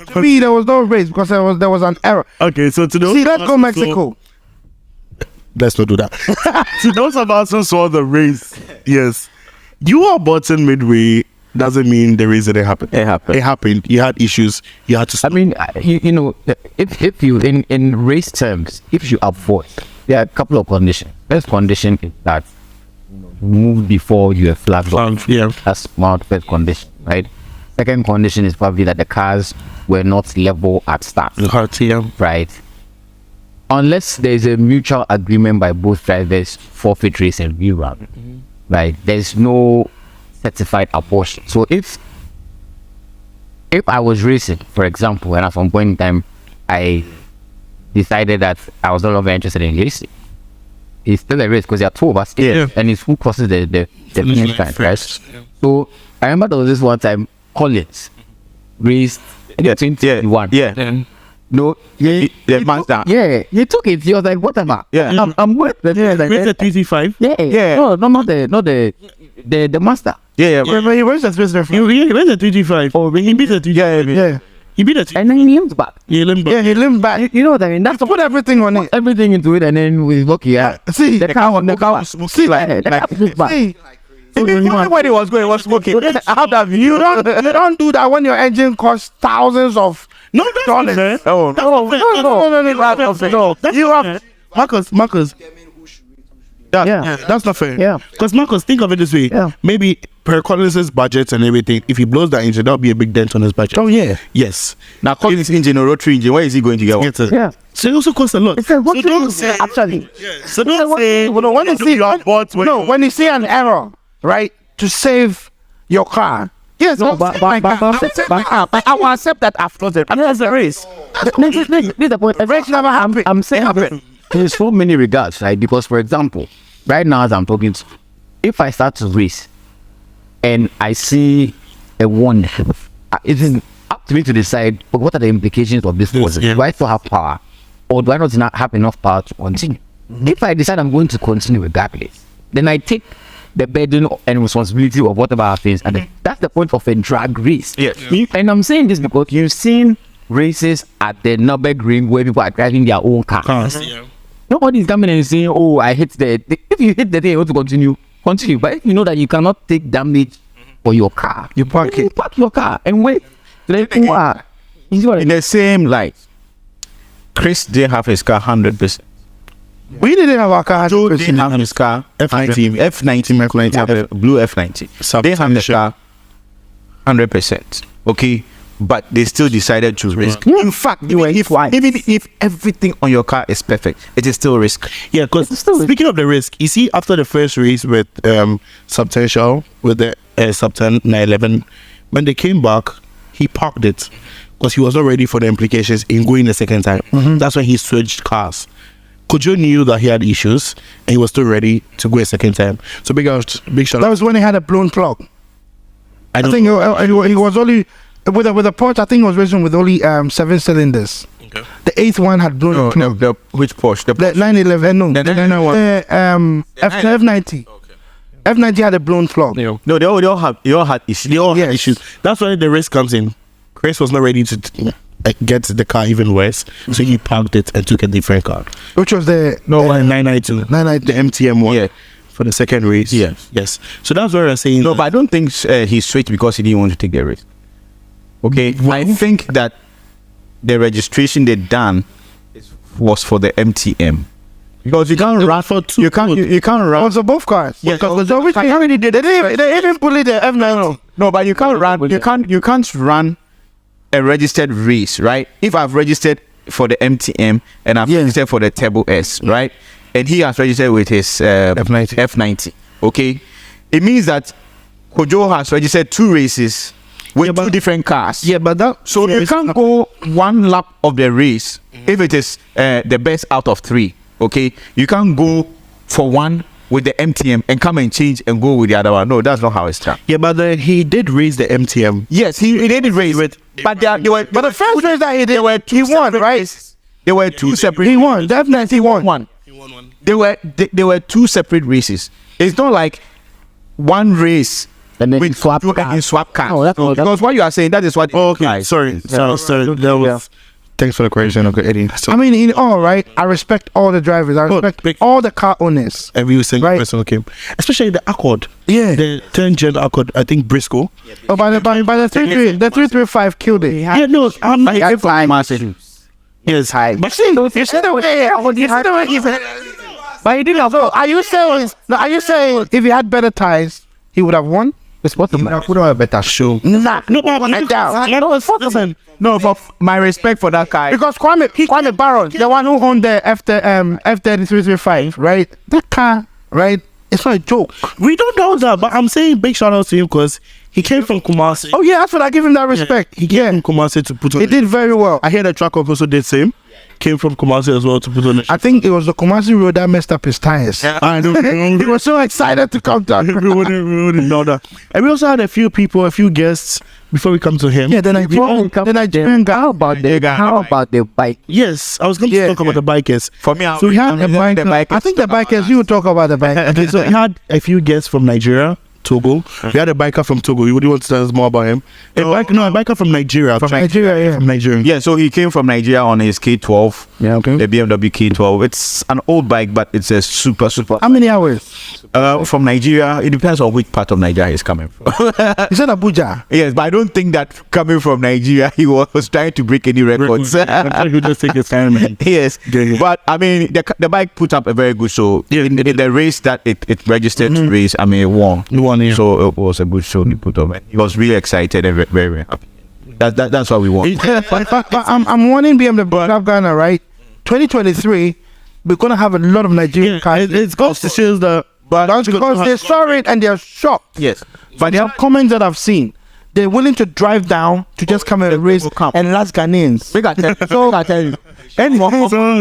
To me, there was no race because there was an error. Okay, so to those, see, let's go Mexico. Let's not do that. To those of us who saw the race, yes, you are button midway doesn't mean the race didn't happen. It happened. It happened. You had issues. You had to stop. I mean, you know, if you in race terms, if you avoid, there are a couple of conditions. First condition is that you move before you are flagged off. Yeah. That's one of the first condition, right? Second condition is probably that the cars were not level at start. Right. Unless there is a mutual agreement by both drivers, forfeit race and rerun. Right. There's no certified abortion. So if I was racing, for example, and at some point in time I decided that I was no longer interested in racing, it's still a race because there are two of us, and it's who crosses the finish line, right? So I remember there was this one time Collins raced in 2021. No, the Mazda. He took it. He was like, "Whatever." I'm with the the 335. No, not the master. He was the business. He went the 335. Oh, he beat the 335. He beat it. And then he limped back. He limped back. You know what I mean? That's to put everything on it. Everything into it, and then we look here. See the car. See, like back. See. When it was going, it was smoking. How that you don't do that when your engine costs thousands of dollars. No. You have Marcus. That's not fair. Yeah. Because Marcus, think of it this way. Maybe per Collins' budget and everything, if he blows that engine, that'll be a big dent on his budget. Oh yeah. Yes. Now, Collins' engine or rotary engine, where is he going to get one? So it also costs a lot. So don't say actually. So don't say when you see an error, right, to save your car. Yes, no, but I will accept that after the. I mean, that's a race. This is the point. A race never happened. I'm saying in so many regards, right? Because, for example, right now as I'm talking, if I start to race and I see a one, it is up to me to decide. But what are the implications of this force? Do I still have power, or do I not have enough power to continue? If I decide I'm going to continue regardless, then I take the burden and responsibility of whatever happens, and that's the point of a drag race. And I'm saying this because you've seen races at the Nürburgring where people are driving their own cars. Nobody's coming and saying, "Oh, I hit if you hit the thing, you want to continue. But if you know that you cannot take damage for your car, you park your car and wait. In the same light, Chris didn't have his car 100%. We didn't have our car. Joe didn't have his car F90 blue F90. They have the car 100%. Okay, but they still decided to risk. Yeah. In fact, You went twice. even if everything on your car is perfect, it is still risk. Yeah, because speaking of the risk, you see, after the first race with Substantial, with the Subtan 911, when they came back, he parked it because he was not ready for the implications in going the second time. That's when he switched cars. Kojo knew that he had issues and he was still ready to go a second time. So big shout That out. was when he had a blown plug. I don't- think he was only with a Porsche. I think he was racing with only 7 cylinders. Okay. The 8th one had blown. No, no, the which Porsche? The the 911. No, The 911. F90. F90 had a blown plug. You know, No, they all had issues. they all had issues. That's why the risk comes in. Chris was not ready to get the car even worse, so he parked it and took a different car. Which was the 992, 992. the MTM one. Yeah. For the second race. Yes. So that's what I'm saying. No, but I don't think he switched because he didn't want to take the risk. Okay, I think that the registration they done was for the MTM because you can't run for two. You can't run. Also both cars. Yes. Because they already did. They even bullied the F90. No, but you can't run. You can't run a registered race, right? If I've registered for the MTM and I've registered for the Turbo S, right? And he has registered with his F90. Okay, it means that Kojo has registered 2 races with 2 different cars. Yeah, but that So you can't go 1 lap of the race if it is the best out of 3. Okay, you can't go for 1 with the MTM and come and change and go with the other one. No, that's not how it's done. Yeah, but he did raise the MTM. Yes, he did race with, but they were. But the first race that he did, he won, right? They were 2 separate. he won. Definitely won. They were 2 separate races. It's not like one race. And then with swap two cars. and swap cars. Oh, that's all. Because what you are saying, that is what. Oh, okay. Right. Sorry. That was. Thanks for the correction, okay, Eddie. So I mean, in all, right, I respect all the drivers. I respect big- all the car owners. every single Right. person who came, especially the Accord. Yeah. The 10th gen Accord. I think Briscoe. Oh, by the 335 killed it. Yeah, no, I'm not. I fly massive. Yes, But see, you said the way. But he didn't have. So are you saying if he had better tires, he would have won? It's what the Would have a better show. Nah, no, I doubt. No, but my respect for that guy. Because Kwame Barron, the one who owned the F3335, right? That car, right? It's not a joke. We don't know that, but I'm saying big shout out to him because he came from Kumasi. Oh yeah, that's what I give him that respect. He came from Kumasi to put on. He did very well. I hear the track up also did same. Came from Kumasi as well to put on. I think it was the Kumasi road that messed up his tires. I don't. He was so excited to come down. we wouldn't know that. And we also had a few guests before we come to him. Yeah, the Nigerian guy. How about the bike? Yes, I was going to talk about the bikers. For me, So we had a biker. I think the bikers. You will talk about the bike. Okay, so we had a few guests from Nigeria, Togo. We had a biker from Togo. You would want to tell us more about him? A biker from Nigeria. From Nigeria, yeah. From Nigeria. Yeah, so he came from Nigeria on his K12. Yeah, okay. The BMW K12. It's an old bike, but it's a super. How many hours? From Nigeria, it depends on which part of Nigeria he's coming from. He said Abuja. Yes, but I don't think that coming from Nigeria, he was trying to break any records. I'm sure he'll just take his time, man. Yes, Yeah. but I mean, the bike put up a very good show. Yeah. In the race that it registered to race, I mean, it won. He won, yeah. So it was a good show he put up, and he was really excited and very, very happy. That's what we want. But I'm warning BMW South Ghana, right? 2023, we're gonna have a lot of Nigerian cars. It's goes to show that. But because they saw it and they're shocked. Yes, But there are comments that I've seen. They're willing to drive down to just come and race and last Ghanaians. I tell you. So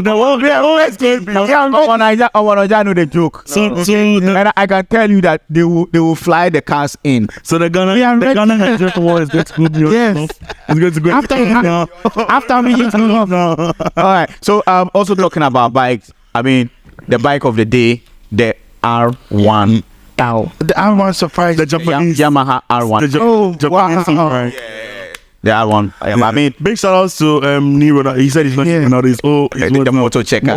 the world, I want to know the joke. And I can tell you that they will fly the cars in. So the Ghana Nigeria war is going to good news. Yes. It's going to go. After me, All right. So also talking about bikes. I mean, the bike of the day, the R1. the R1 surprise. The Japanese. Yamaha R1. Japanese. wow. The R1. I mean, Big shout outs to Nero. He said he's not Yeah. even out his the motor checker.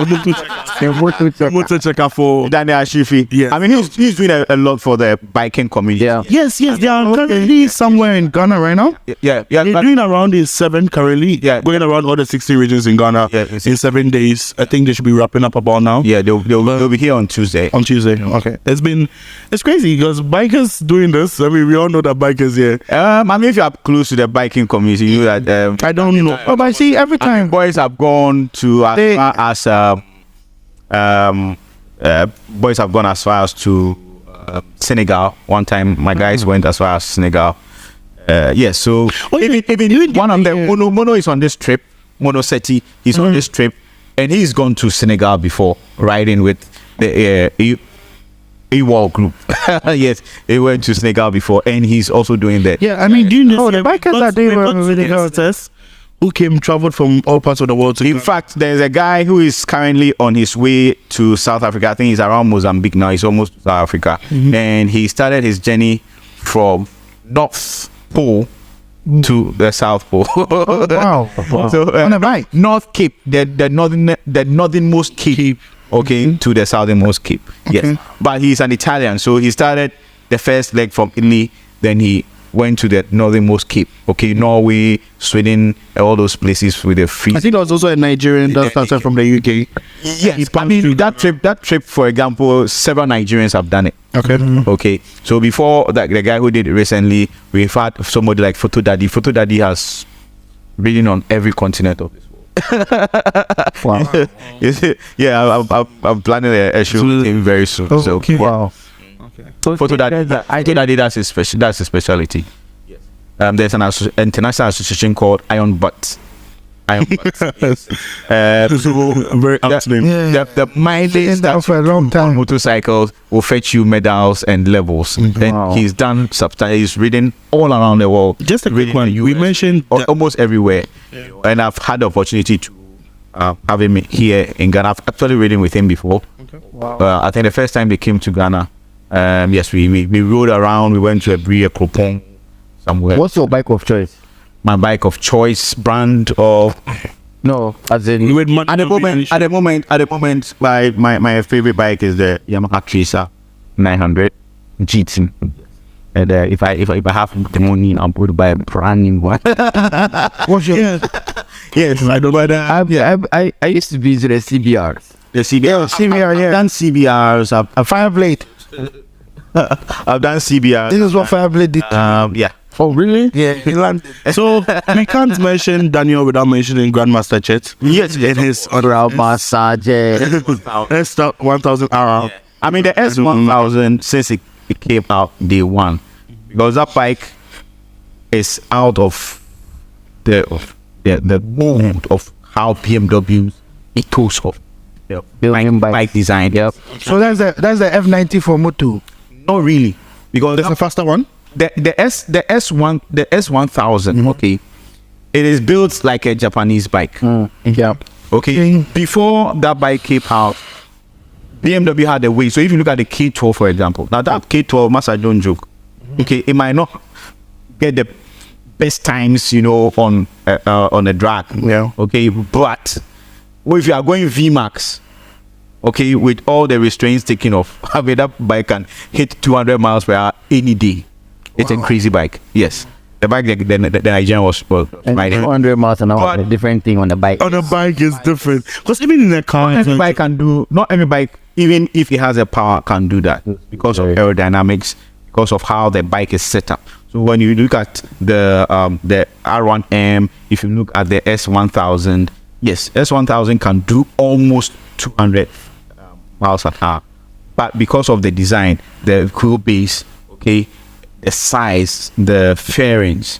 motor checker for. Daniel Ashifi. Yes. I mean, he's doing a lot for the biking community. Yeah. Yes, they are currently somewhere in Ghana right now. Yeah. They're but- doing around in 7 currently. Yeah. Going around all the 60 regions in Ghana Yeah, in 7 days. I think they should be wrapping up about now. Yeah, they'll be here on Tuesday. On Tuesday. Okay. It's crazy because bikers doing this. I mean, we all know that bikers here. I mean, if you are close to the biking community, you know that I don't know. Oh, but I see every time. boys have gone to They- boys have gone as far as to Senegal. One time, my guys went as far as Senegal. Yes, so even one of them, Mono is on this trip. Mono Seti, he's on this trip, and he's gone to Senegal before, riding with the Ewall group. Yes, he went to Senegal before, and he's also doing that. Yeah, I mean, do you know the we bikers that they were really good. youngsters who traveled from all parts of the world to In fact, there's a guy who is currently on his way to South Africa. I think he's around Mozambique now. He's almost to South Africa. And he started his journey from North Pole to the South Pole. Wow. So, On a bike. North Cape, the northernmost Cape, okay, to the southernmost Cape. Yes. But he's an Italian, so he started the first leg from Italy, then he went to the northernmost Cape, okay, Norway, Sweden, all those places with the free. I think there was also a Nigerian that started from the UK. Yes, I mean that trip, for example, several Nigerians have done it. Okay. Okay, so before that, the guy who did it recently, we've had somebody like Photo Daddy. Photo Daddy has ridden on every continent of this world. Wow. Yeah, I'm planning a show with him very soon. So Okay. Wow. Photo Daddy, that's his specialty. Yes. There's an international association called Iron Butt. Iron Butt. Yes. Very apt name. The mileage Been down that for a long time. motorcycles will fetch you medals and levels. Then Wow. he's done substantial. He's ridden all around the world. Just a quick Ridden one. in the We US, mentioned that- almost everywhere, and I've had the opportunity to have him here in Ghana. I've actually ridden with him before. Wow. I think the first time they came to Ghana, yes, we rode around. We went to a Kropong somewhere. What's your bike of choice? My bike of choice, brand of No, as in With at the moment, my favorite bike is the Yamaha Tracer 900 GT. And if I have the money, I'm going to buy a brand new one. What's your Yes, I don't buy that. I used to be to the CBRs. The CBR. CBR, yeah. I've done CBRs. I've Fireblade? done CBRs. This is what Fireblade did. Yeah. Oh, really? Yeah, he landed. So we can't mention Daniel without mentioning Grandmaster Chet. Yes, In his Brow massage. S1000RR. I mean the S1000 since it came out day one, because that bike is out of the mold of how BMW's ethos of the Building bike design. Yep. So that's the F90 for Moto. Not really, because There's a faster one. the S1000, okay, it is built like a Japanese bike. Yeah. Okay, before that bike came out, BMW had a way. So if you look at the K12, for example, now that K12, Masa, don't joke. Okay, it might not get the best times, you know, on a drag. Yeah. Okay, but if you are going VMAX, okay, with all the restraints taken off, I mean that bike can hit 200 miles per hour any day. It's a crazy bike. Yes, the bike the Nigerian was And riding. 200 miles an hour, But- a different thing on the bike. On a bike is different. Because even in a car, Not every bike can do. Not every bike, even if it has a power, can do that because of aerodynamics, because of how the bike is set up. So when you look at the R1M, if you look at the S1000, yes, S1000 can do almost 200 miles an hour, but because of the design, the wheelbase, okay, the size, the fairings,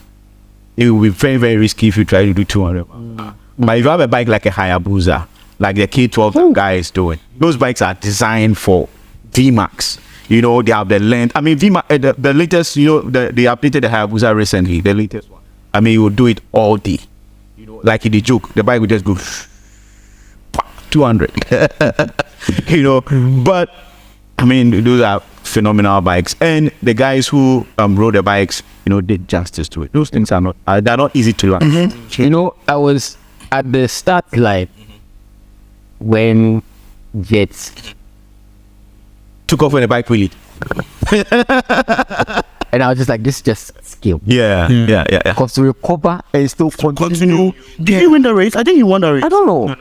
it will be very, very risky if you try to do 200 miles. But if you have a bike like a Hayabusa, like the K12 guy is doing, those bikes are designed for VMAX. You know, they have the length. I mean, VMAX, the latest, you know, they updated the Hayabusa recently, the latest one. I mean, you will do it all day. You know, like in the joke, the bike will just go 200. You know, but I mean, those are phenomenal bikes, and the guys who rode the bikes, you know, did justice to it. Those things are not they're not easy to learn. You know, I was at the start line when Jets Took off when the bike really. and I was just like, this is just skill. Yeah. Because to recover and still continue. Did he win the race? I think he won the race. I don't know.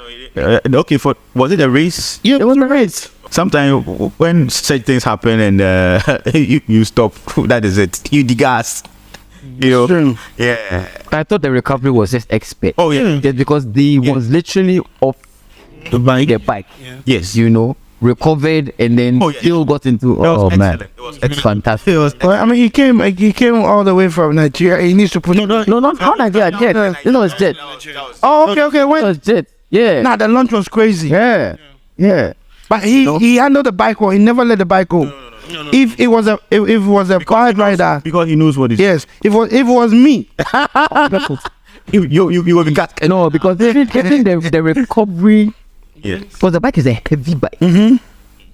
Okay, was it a race? Yeah, It was a race. Sometimes when such things happen and you stop, that is it. You degas. You know, True. yeah. I thought the recovery was just expert. Oh yeah. Just because they was literally off The bike. the bike. Yes. You know, recovered and then Oh, yeah. still got into. was Oh man, excellent. It was it's fantastic. Well, I mean, he came all the way from Nigeria. He needs to put. No, not how Nigeria. Jet. You know, it's jet. Oh, okay. It Wait. was jet. Yeah. Nah, the launch was crazy. Yeah. Yeah. But he handled the bike well. He never let the bike go. If it was a bad rider, because he knows what it is. yes. If it was me, You have got. No, because getting the recovery. Yes. Because the bike is a heavy bike. Mm-hmm.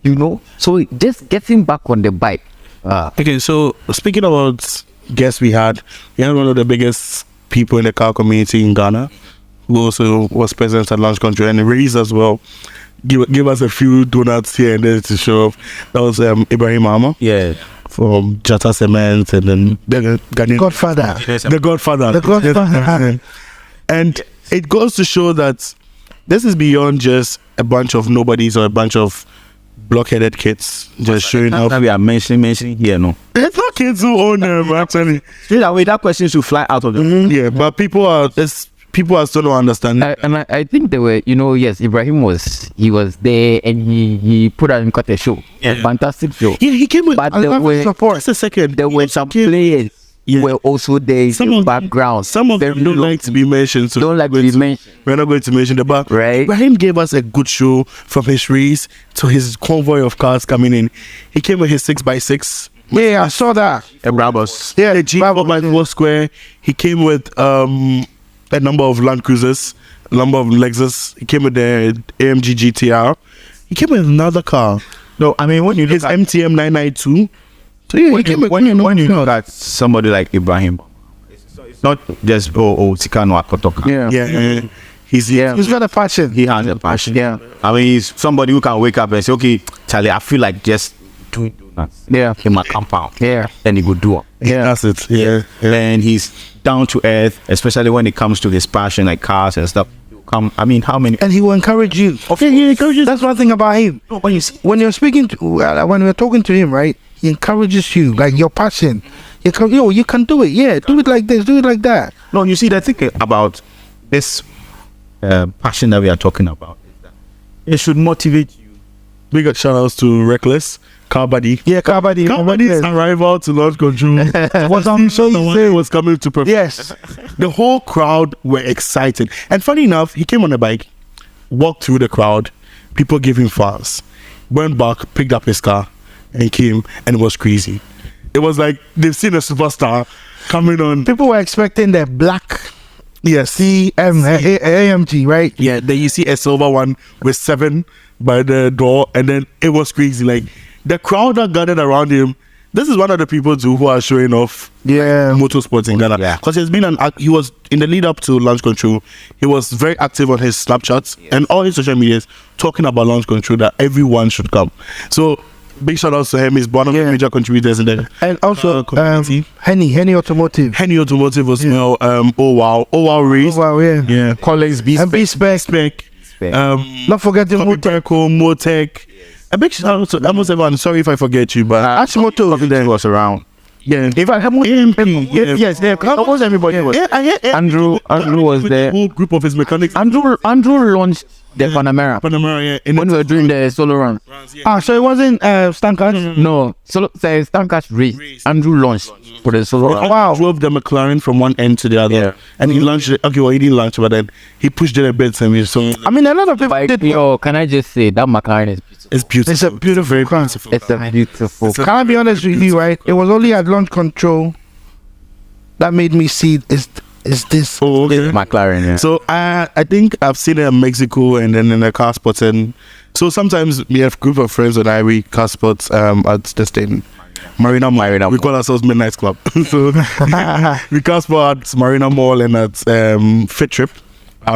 You know, so just getting back on the bike. Okay, so speaking about guests we had one of the biggest people in the car community in Ghana, who also was present at Launch Control, and Reese as well. Give us a few donuts here and there to show off. That was Ibrahim Mama. Yeah. From Jata Cement, and then the Ghanaian Godfather. the Godfather. The Godfather. And it goes to show that this is beyond just a bunch of nobodies or a bunch of blockheaded kids just showing up. That we are mentioning here, no. It's not kids who own them, actually. Straight away, that question should fly out of the. Yeah, but people are still don't understand. And I think they were, yes, Ibrahim was there and he put on a show. Yeah. Fantastic show. Yeah, he came with. But I love his support. Just a second. there were some Came- players Yeah. were also there in Some the of- background. Some of them don't like to be mentioned. So Don't like to be mentioned. We're not going to mention the but Right. Ibrahim gave us a good show from his race to his convoy of cars coming in. He came with his 6x6. Yeah, I saw that. Brabus. Yeah, The G4 by 4 square. He came with a number of Land Cruisers, a number of Lexus. He came with the AMG GTR. He came with another car, No, I mean when you his look at MTM 992. So yeah, he when, came you, with when, you, when you look at somebody like Ibrahim, it's not just Tikano Akotoka. yeah. He's He's got a passion. He has a passion. Yeah. I mean, he's somebody who can wake up and say, okay, Charlie, I feel like just doing donuts Yeah. in my compound. Yeah. Then he could do it. Yeah. That's it. Yeah. And he's down to earth, especially when it comes to his passion, like cars and stuff. I mean, how many? And he will encourage you. Okay, he encourages. That's one thing about him. When you see, When you're speaking to, when we're talking to him, right? He encourages you, like your passion. You can do it. Yeah, do it like this, do it like that. no, you see, the thing about this passion that we are talking about is that it should motivate you. Big shout outs to Reckless, Car Buddy. Yeah, Kabaddi. Car Buddy's arrival to Launch Control was so easy. Was coming to perfect. Yes. The whole crowd were excited. And funny enough, he came on a bike, walked through the crowd, people gave him flowers, went back, picked up his car, and he came, and it was crazy. It was like they've seen a superstar coming on. People were expecting the black Yes. AMG, right? Yeah, then you see a silver one with 7 by the door, and then it was crazy. Like the crowd that gathered around him. This is one of the people too who are showing off Yeah. motorsports in Ghana. Yeah. Because he was in the lead up to Launch Control. He was very active on his Snapchats and all his social medias talking about Launch Control, that everyone should come. So big shout outs to him. He's one of the major contributors in the And also, community. Henny Automotive. Henny Automotive was oh wow race. Oh, wow, yeah. Yeah. Collins, And B-Spec. Spec. Not forgetting Moteco, Motec. A big shout out to almost everyone. Sorry if I forget you, but Ashimoto. was around. yeah. In fact, yes, almost everybody was. Andrew was The there. whole group of his mechanics. Andrew launched the Panamera Panamera, yeah. In when we were doing the solo run. So it wasn't Stankas? No, solo Stankash race. Andrew launched for the solo run. Wow. Drove the McLaren from one end to the other. Yeah. And he launched it. Okay, well, he didn't launch, but then he pushed it a bit. And so I mean, a lot of people Like, did. can I just say that McLaren is beautiful. it's beautiful. It's a beautiful Very car. beautiful. It's a beautiful. Can I be honest with you, right? It was only at Launch Control that made me see is this. Oh, okay. McLaren, yeah. So I think I've seen it in Mexico and then in the car spots. And so sometimes we have a group of friends and we car spots at the state. Marina Mall. We call ourselves Midnight Club. So we car spot at Marina Mall and at Fit Trip.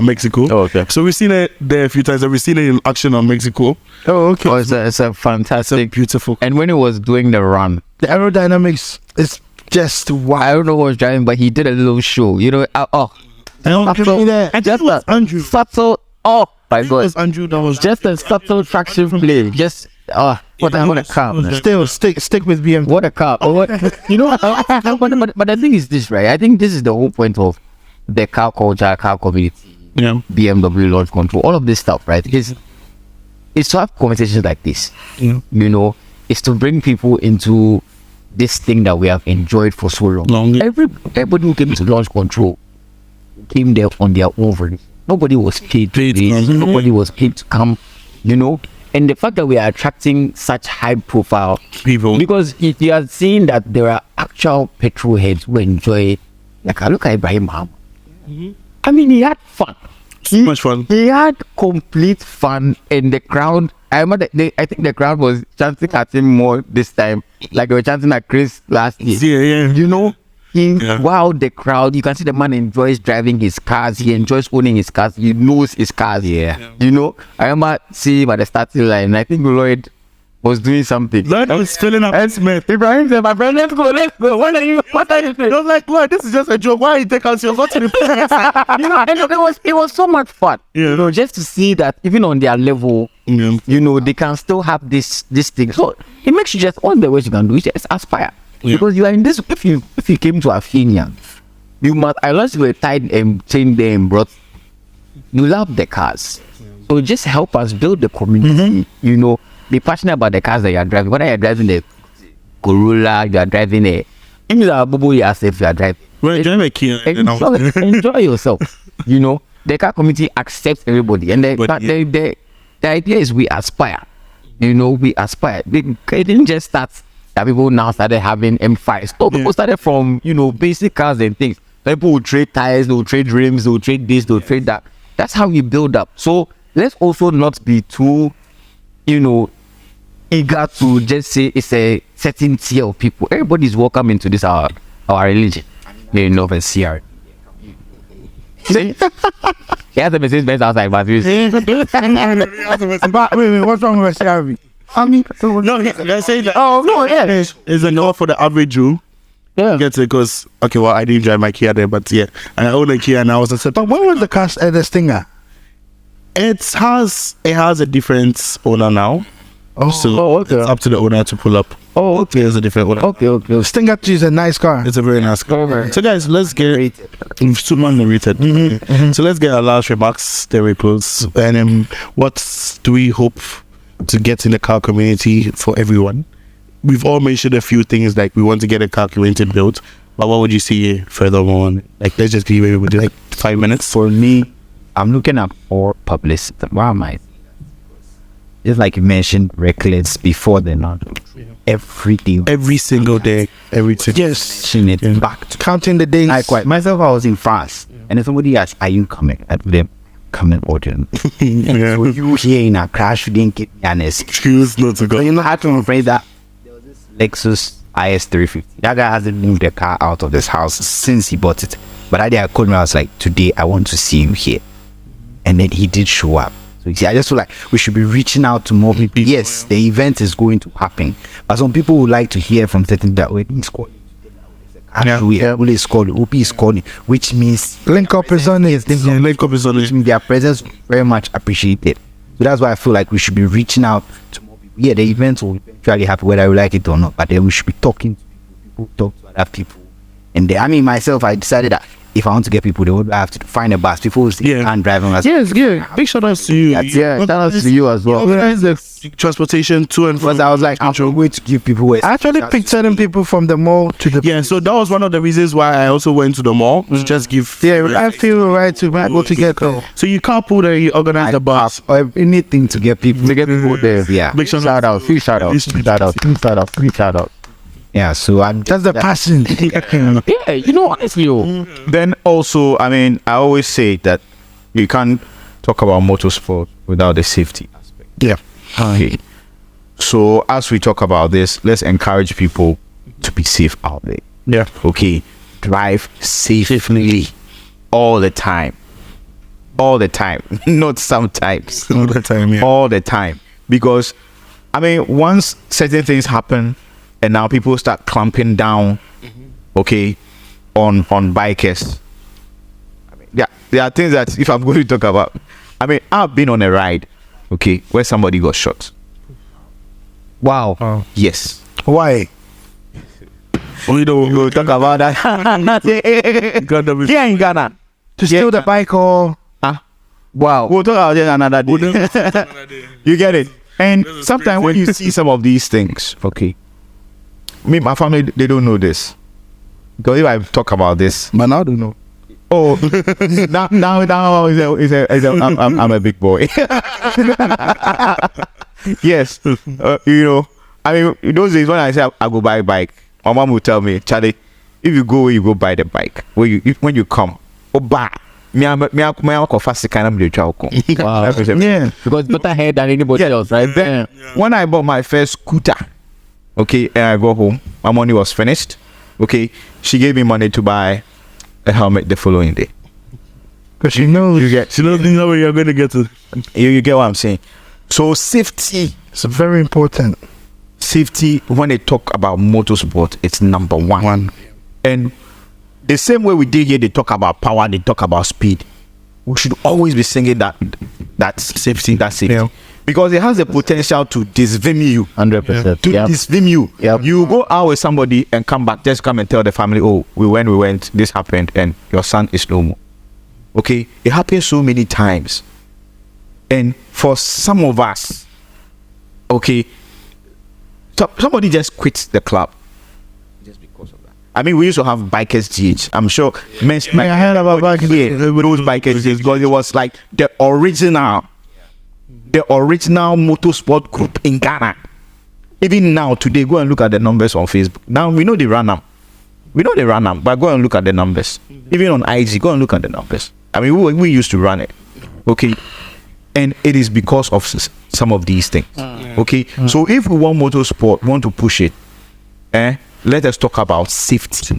Mexico. Oh, okay. So we've seen it there a few times and we've seen it in action on Mexico. Oh, okay. Oh, it's a It's a fantastic. beautiful. And when he was doing the run, The aerodynamics is just wow. I don't know who was driving, but he did a little show. Subtle, just a Andrew. subtle. Oh my It god! was Andrew that was Just a subtle traction play. Just What a car. Still, stick with BMW. What a car. But the thing is this, right? I think this is the whole point of the car culture, car community, Yeah. BMW launch control, all of this stuff, right? It's to have conversations like this. Yeah. It's to bring people into this thing that we have enjoyed for so long. Everybody who came to launch control came there on their own volition. Nobody was paid to do it. Nobody was paid to come, And the fact that we are attracting such high profile People. because if you are seeing that there are actual petrol heads who enjoy, like I look at Ibrahim Muhammad. I mean, he had fun. So much fun. He had complete fun, and the crowd. I remember I think the crowd was chanting at him more this time, like they were chanting at Chris last year. Yeah. He wowed the crowd. You can see the man enjoys driving his cars. He enjoys owning his cars. He knows his cars. Yeah. I remember seeing him at the starting line. I think Lloyd was doing something. Lloyd was filling up Smith. Ibrahim said, "My friend, let's go. What are you saying?" I was like, "What? This is just a joke. Why you take out your to the place?" it was so much fun. Yeah. Just to see that even on their level, Yeah. they can still have this thing. So it makes you just all the ways you can do is just aspire. Yeah. Because you are in this. If you came to Afinia, you must, unless you were tied and chained there and brought, you love the cars. So just help us build the community. Be passionate about the cars that you are driving. Whether you are driving a Corolla, you are driving a Bubu yourself, you are driving. Well, enjoy my Kia. Enjoy yourself. The car community accepts everybody, and the idea is we aspire. We aspire. It didn't just start that people now started having M5s. No, people started from basic cars and things. People will trade tires, they will trade rims, they will trade this, they will trade that. That's how we build up. So let's also not be too, eager to just say it's a certain tier of people. Everybody's welcome into this our religion. For CR. See? He has a Mercedes Benz outside, but Wait, what's wrong with CRV? No, I say that. oh no, yeah. It's a no for the average Jew. Yeah. Gets it because I didn't drive my Kia there, but yeah, and I own a Kia and I was a set. But when was the Stinger? It has a different owner now. So okay. it's up to the owner to pull up. Oh, okay. There's a different owner. Okay. Stinger 2 is a nice car. It's a very nice car. Okay. So guys, let's get super underrated. So let's get our last remarks, then we close. And what do we hope to get in the car community for everyone? We've all mentioned a few things, like we want to get a car community built, but what would you see furthermore? Like, let's just be maybe with like 5 minutes. For me, I'm looking at more publicity. Why am I? Just like you mentioned, reckless before the launch. Every day. Every single day. Every single Yes. It back to Counting the days. likewise. Myself, I was in France, and then somebody asked, "Are you coming?" I told them, "Coming audience." Yeah. So you here in a crash, you didn't get me an excuse. Excuse not to go. So I had to afraid that there was this Lexus IS350. That guy hasn't moved the car out of this house since he bought it. But that day I called him, I was like, "Today I want to see you here." And then he did show up. So you see, I just feel like we should be reaching out to more people. Yes, the event is going to happen, but some people would like to hear from certain that way. He's calling. Obii is calling. Obii is calling, which means Linkop is on it. Linkop is on which it. means their presence very much appreciated. So that's why I feel like we should be reaching out to more people. Yeah, the event will eventually happen whether we like it or not, but then we should be talking to people, talk to other people. And then, myself, I decided that if I want to get people, they would have to find a bus. People will say, "I'm driving." Yes, yeah. Big shout outs to you. Shout out to you as well. Organize the transportation to and from. Because I was like, I'm going to give people a I actually picked certain people from the mall to the. Yeah, so that was one of the reasons why I also went to the mall to just give. Yeah, I feel right to go together. So you carpool there, you organize the bus. or anything to get people there. Yeah. Big shout Shout out, free shout out, free shout out, free shout out, free shout out. Yeah, so That's the passion. Yeah, honestly, Then also, I always say that you can't talk about motorsport without the safety aspect. Yeah. Okay. So as we talk about this, let's encourage people to be safe out there. Yeah. Okay. Drive safely all the time. All the time. Not sometimes. All the time, yeah. All the time. Because once certain things happen and now people start clamping down, okay, on bikers. There are things that if I'm going to talk about, I've been on a ride, okay, where somebody got shot. Wow. Yes. Why? We don't We'll talk about that. Ghana. Here in Ghana. To steal the bike or Wow. We'll talk about it another day. You get it? And sometimes when you see some of these things, okay, me, my family, they don't know this. Because if I talk about this, man, I don't know. oh, now I'm a big boy. Yes, you know, I mean, in those days when I say I go buy a bike, my mom will tell me, Charlie, if you go buy the bike, when you come, buy. Wow. Yeah, Yeah. Because better head than anybody else, right? Then when I bought my first scooter, okay, and I go home, my money was finished. Okay, she gave me money to buy a helmet the following day. Because she knows You get She doesn't know where you're going to get to. you get what I'm saying. So safety it's very important. when they talk about motorsport, it's number one. And the same way we did here, they talk about power, they talk about speed. We should always be singing that safety. Yeah. Because it has the potential to disvim you. 100%. To Yeah. disvim you. Yep. You go out with somebody and come back, just come and tell the family, oh, we went, this happened, and your son is no more. Okay? It happens so many times. And for some of us, okay, somebody just quits the club just because of that. I mean, we used to have bikers GH. I'm sure I heard about bikers. those bikers GH, because it was like the original motorsport group in Ghana. Even now, today, go and look at the numbers on Facebook. Now we know they run them. But go and look at the numbers. Even on IG, go and look at the numbers. I mean, we used to run it. Okay. And it is because of some of these things. Okay. So if we want motorsport, want to push it, let us talk about safety.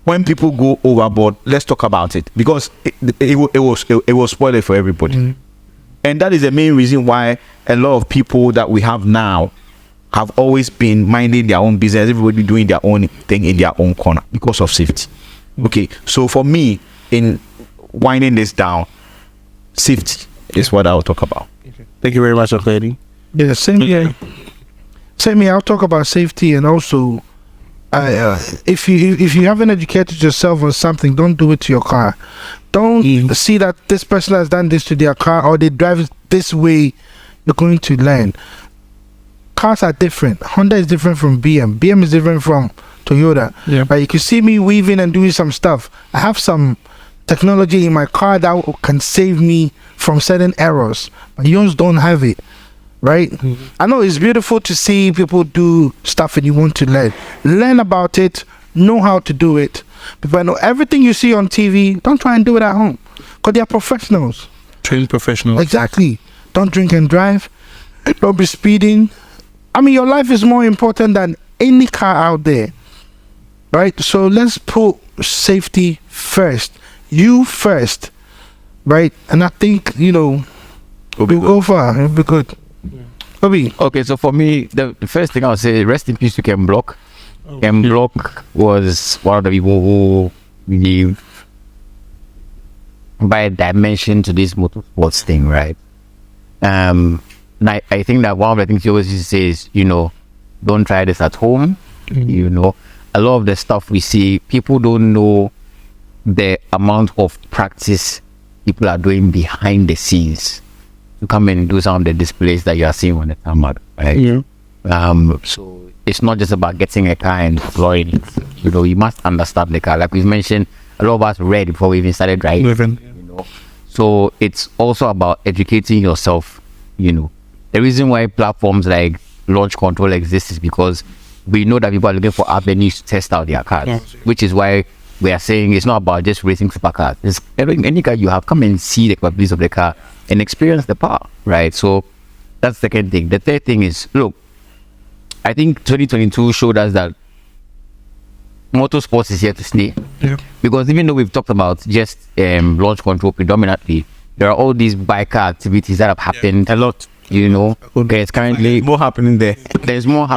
When people go overboard, let's talk about it, because it will spoil it for everybody. And that is the main reason why a lot of people that we have now have always been minding their own business, everybody doing their own thing in their own corner because of safety. Okay, so for me, in winding this down, safety is what I'll talk about. Thank you very much, Eddie. Yeah, same here. Same here. I'll talk about safety, and also, if you haven't educated yourself on something, don't do it to your car. Don't see that this person has done this to their car, or they drive it this way. You're going to learn. Cars are different. Honda is different from BM. BM is different from Toyota. Yeah. But you can see me weaving and doing some stuff. I have some technology in my car that can save me from certain errors, but yours don't have it, right? I know it's beautiful to see people do stuff and you want to learn about it, know how to do it. But if I know everything you see on TV, don't try and do it at home, because they are professionals. Trained professional. Exactly. Don't drink and drive. Don't be speeding. I mean, your life is more important than any car out there, right? So let's put safety first. You first, right? And I think, we'll go far. It'll be good. Obii. Okay, so for me, the first thing I'll say, rest in peace to Ken Block. Ken Block was one of the people who gave by a dimension to this motorsports thing, right? And I think that one of the things he always used to say is, don't try this at home. A lot of the stuff we see, people don't know the amount of practice people are doing behind the scenes to come and do some of the displays that you are seeing on the tarmac, right? Yeah. So it's not just about getting a car and deploying it. You must understand the car. Like we've mentioned, a lot of us read before we even started driving. So it's also about educating yourself. The reason why platforms like Launch Control exist is because we know that people are looking for avenues to test out their cars, which is why we are saying it's not about just racing supercars. It's any car you have, come and see the capabilities of the car and experience the power, right? So that's the second thing. The third thing is, look, I think 2022 showed us that motorsports is here to stay. Yeah. Because even though we've talked about just launch control predominantly, there are all these biker activities that have happened A lot. Okay, it's currently More happening there. there's more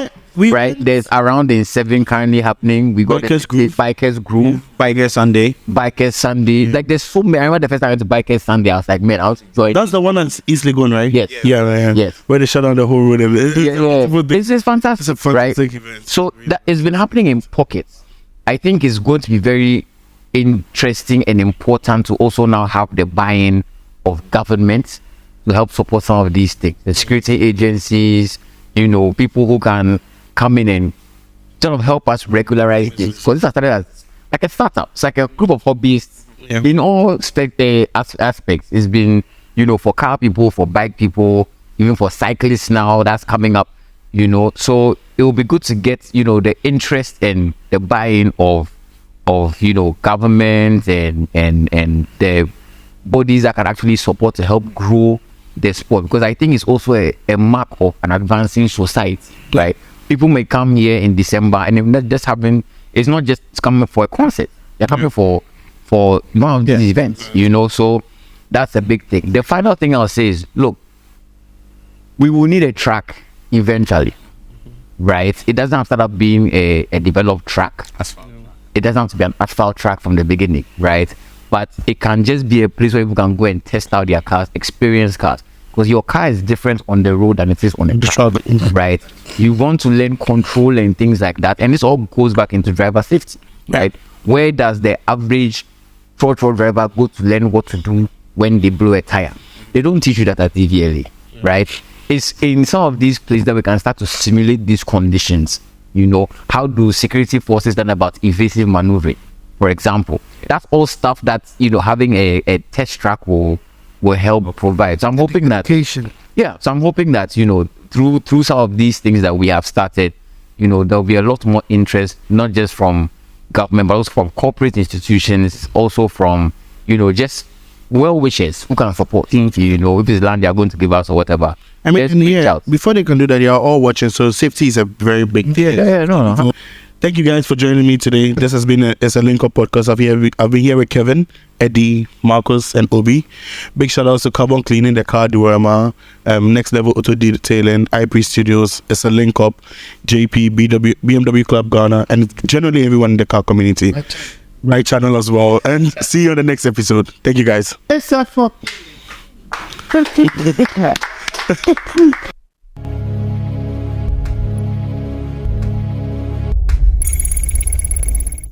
right? There's around in 7 currently happening. We got Bikers Groove. Bikers Groove, Bikers Sunday. Bikers Sunday. Like there's so many. I remember the first time I went to Bikers Sunday, I was like, man, I was enjoying. That's the one that's East Legon, right? Yes. Yeah, man. Yes. Where they shut down the whole road. It's fantastic. It's a fantastic event. So that it's been happening in pockets. I think it's going to be very interesting and important to also now have the buy-in of government to help support some of these things. The security agencies, people who can come in and sort of help us regularize this. Because this started as like a startup. It's like a group of hobbyists in all aspects. It's been, for car people, for bike people, even for cyclists now, that's coming up, So it will be good to get, the interest and the buy-in of government and the bodies that can actually support to help grow the sport, because I think it's also a mark of an advancing society, right? People may come here in December and they're not just it's not just coming for a concert, they're coming for one of these events, so that's a big thing. The final thing I'll say is, look, we will need a track eventually, right? It doesn't have to start up being a developed track. It doesn't have to be an asphalt track from the beginning, right? But it can just be a place where people can go and test out their cars, experience cars. Because your car is different on the road than it is on the track, right? You want to learn control and things like that. And this all goes back into driver safety, right? Where does the average throttle driver go to learn what to do when they blow a tire? They don't teach you that at DVLA, right? It's in some of these places that we can start to simulate these conditions. How do security forces learn about evasive maneuvering, for example? That's all stuff that, having a test track will help provide. So I'm hoping that, so I'm hoping that, through some of these things that we have started, there'll be a lot more interest, not just from government, but also from corporate institutions, also from, just well-wishers who can support, if it's land they're going to give us or whatever. I mean, before they can do that, they are all watching, so safety is a very big thing. No. Thank you guys for joining me today. This has been a Linkop Podcast. I've been here with Kevin, Eddie, Marcus, and Obii. Big shout out to Carbon Cleaning, the car diorama, Next Level Auto Detailing, IP Studios, Linkop, JP, BMW Club Ghana, and generally everyone in the car community. Right channel as well. And see you on the next episode. Thank you guys. It's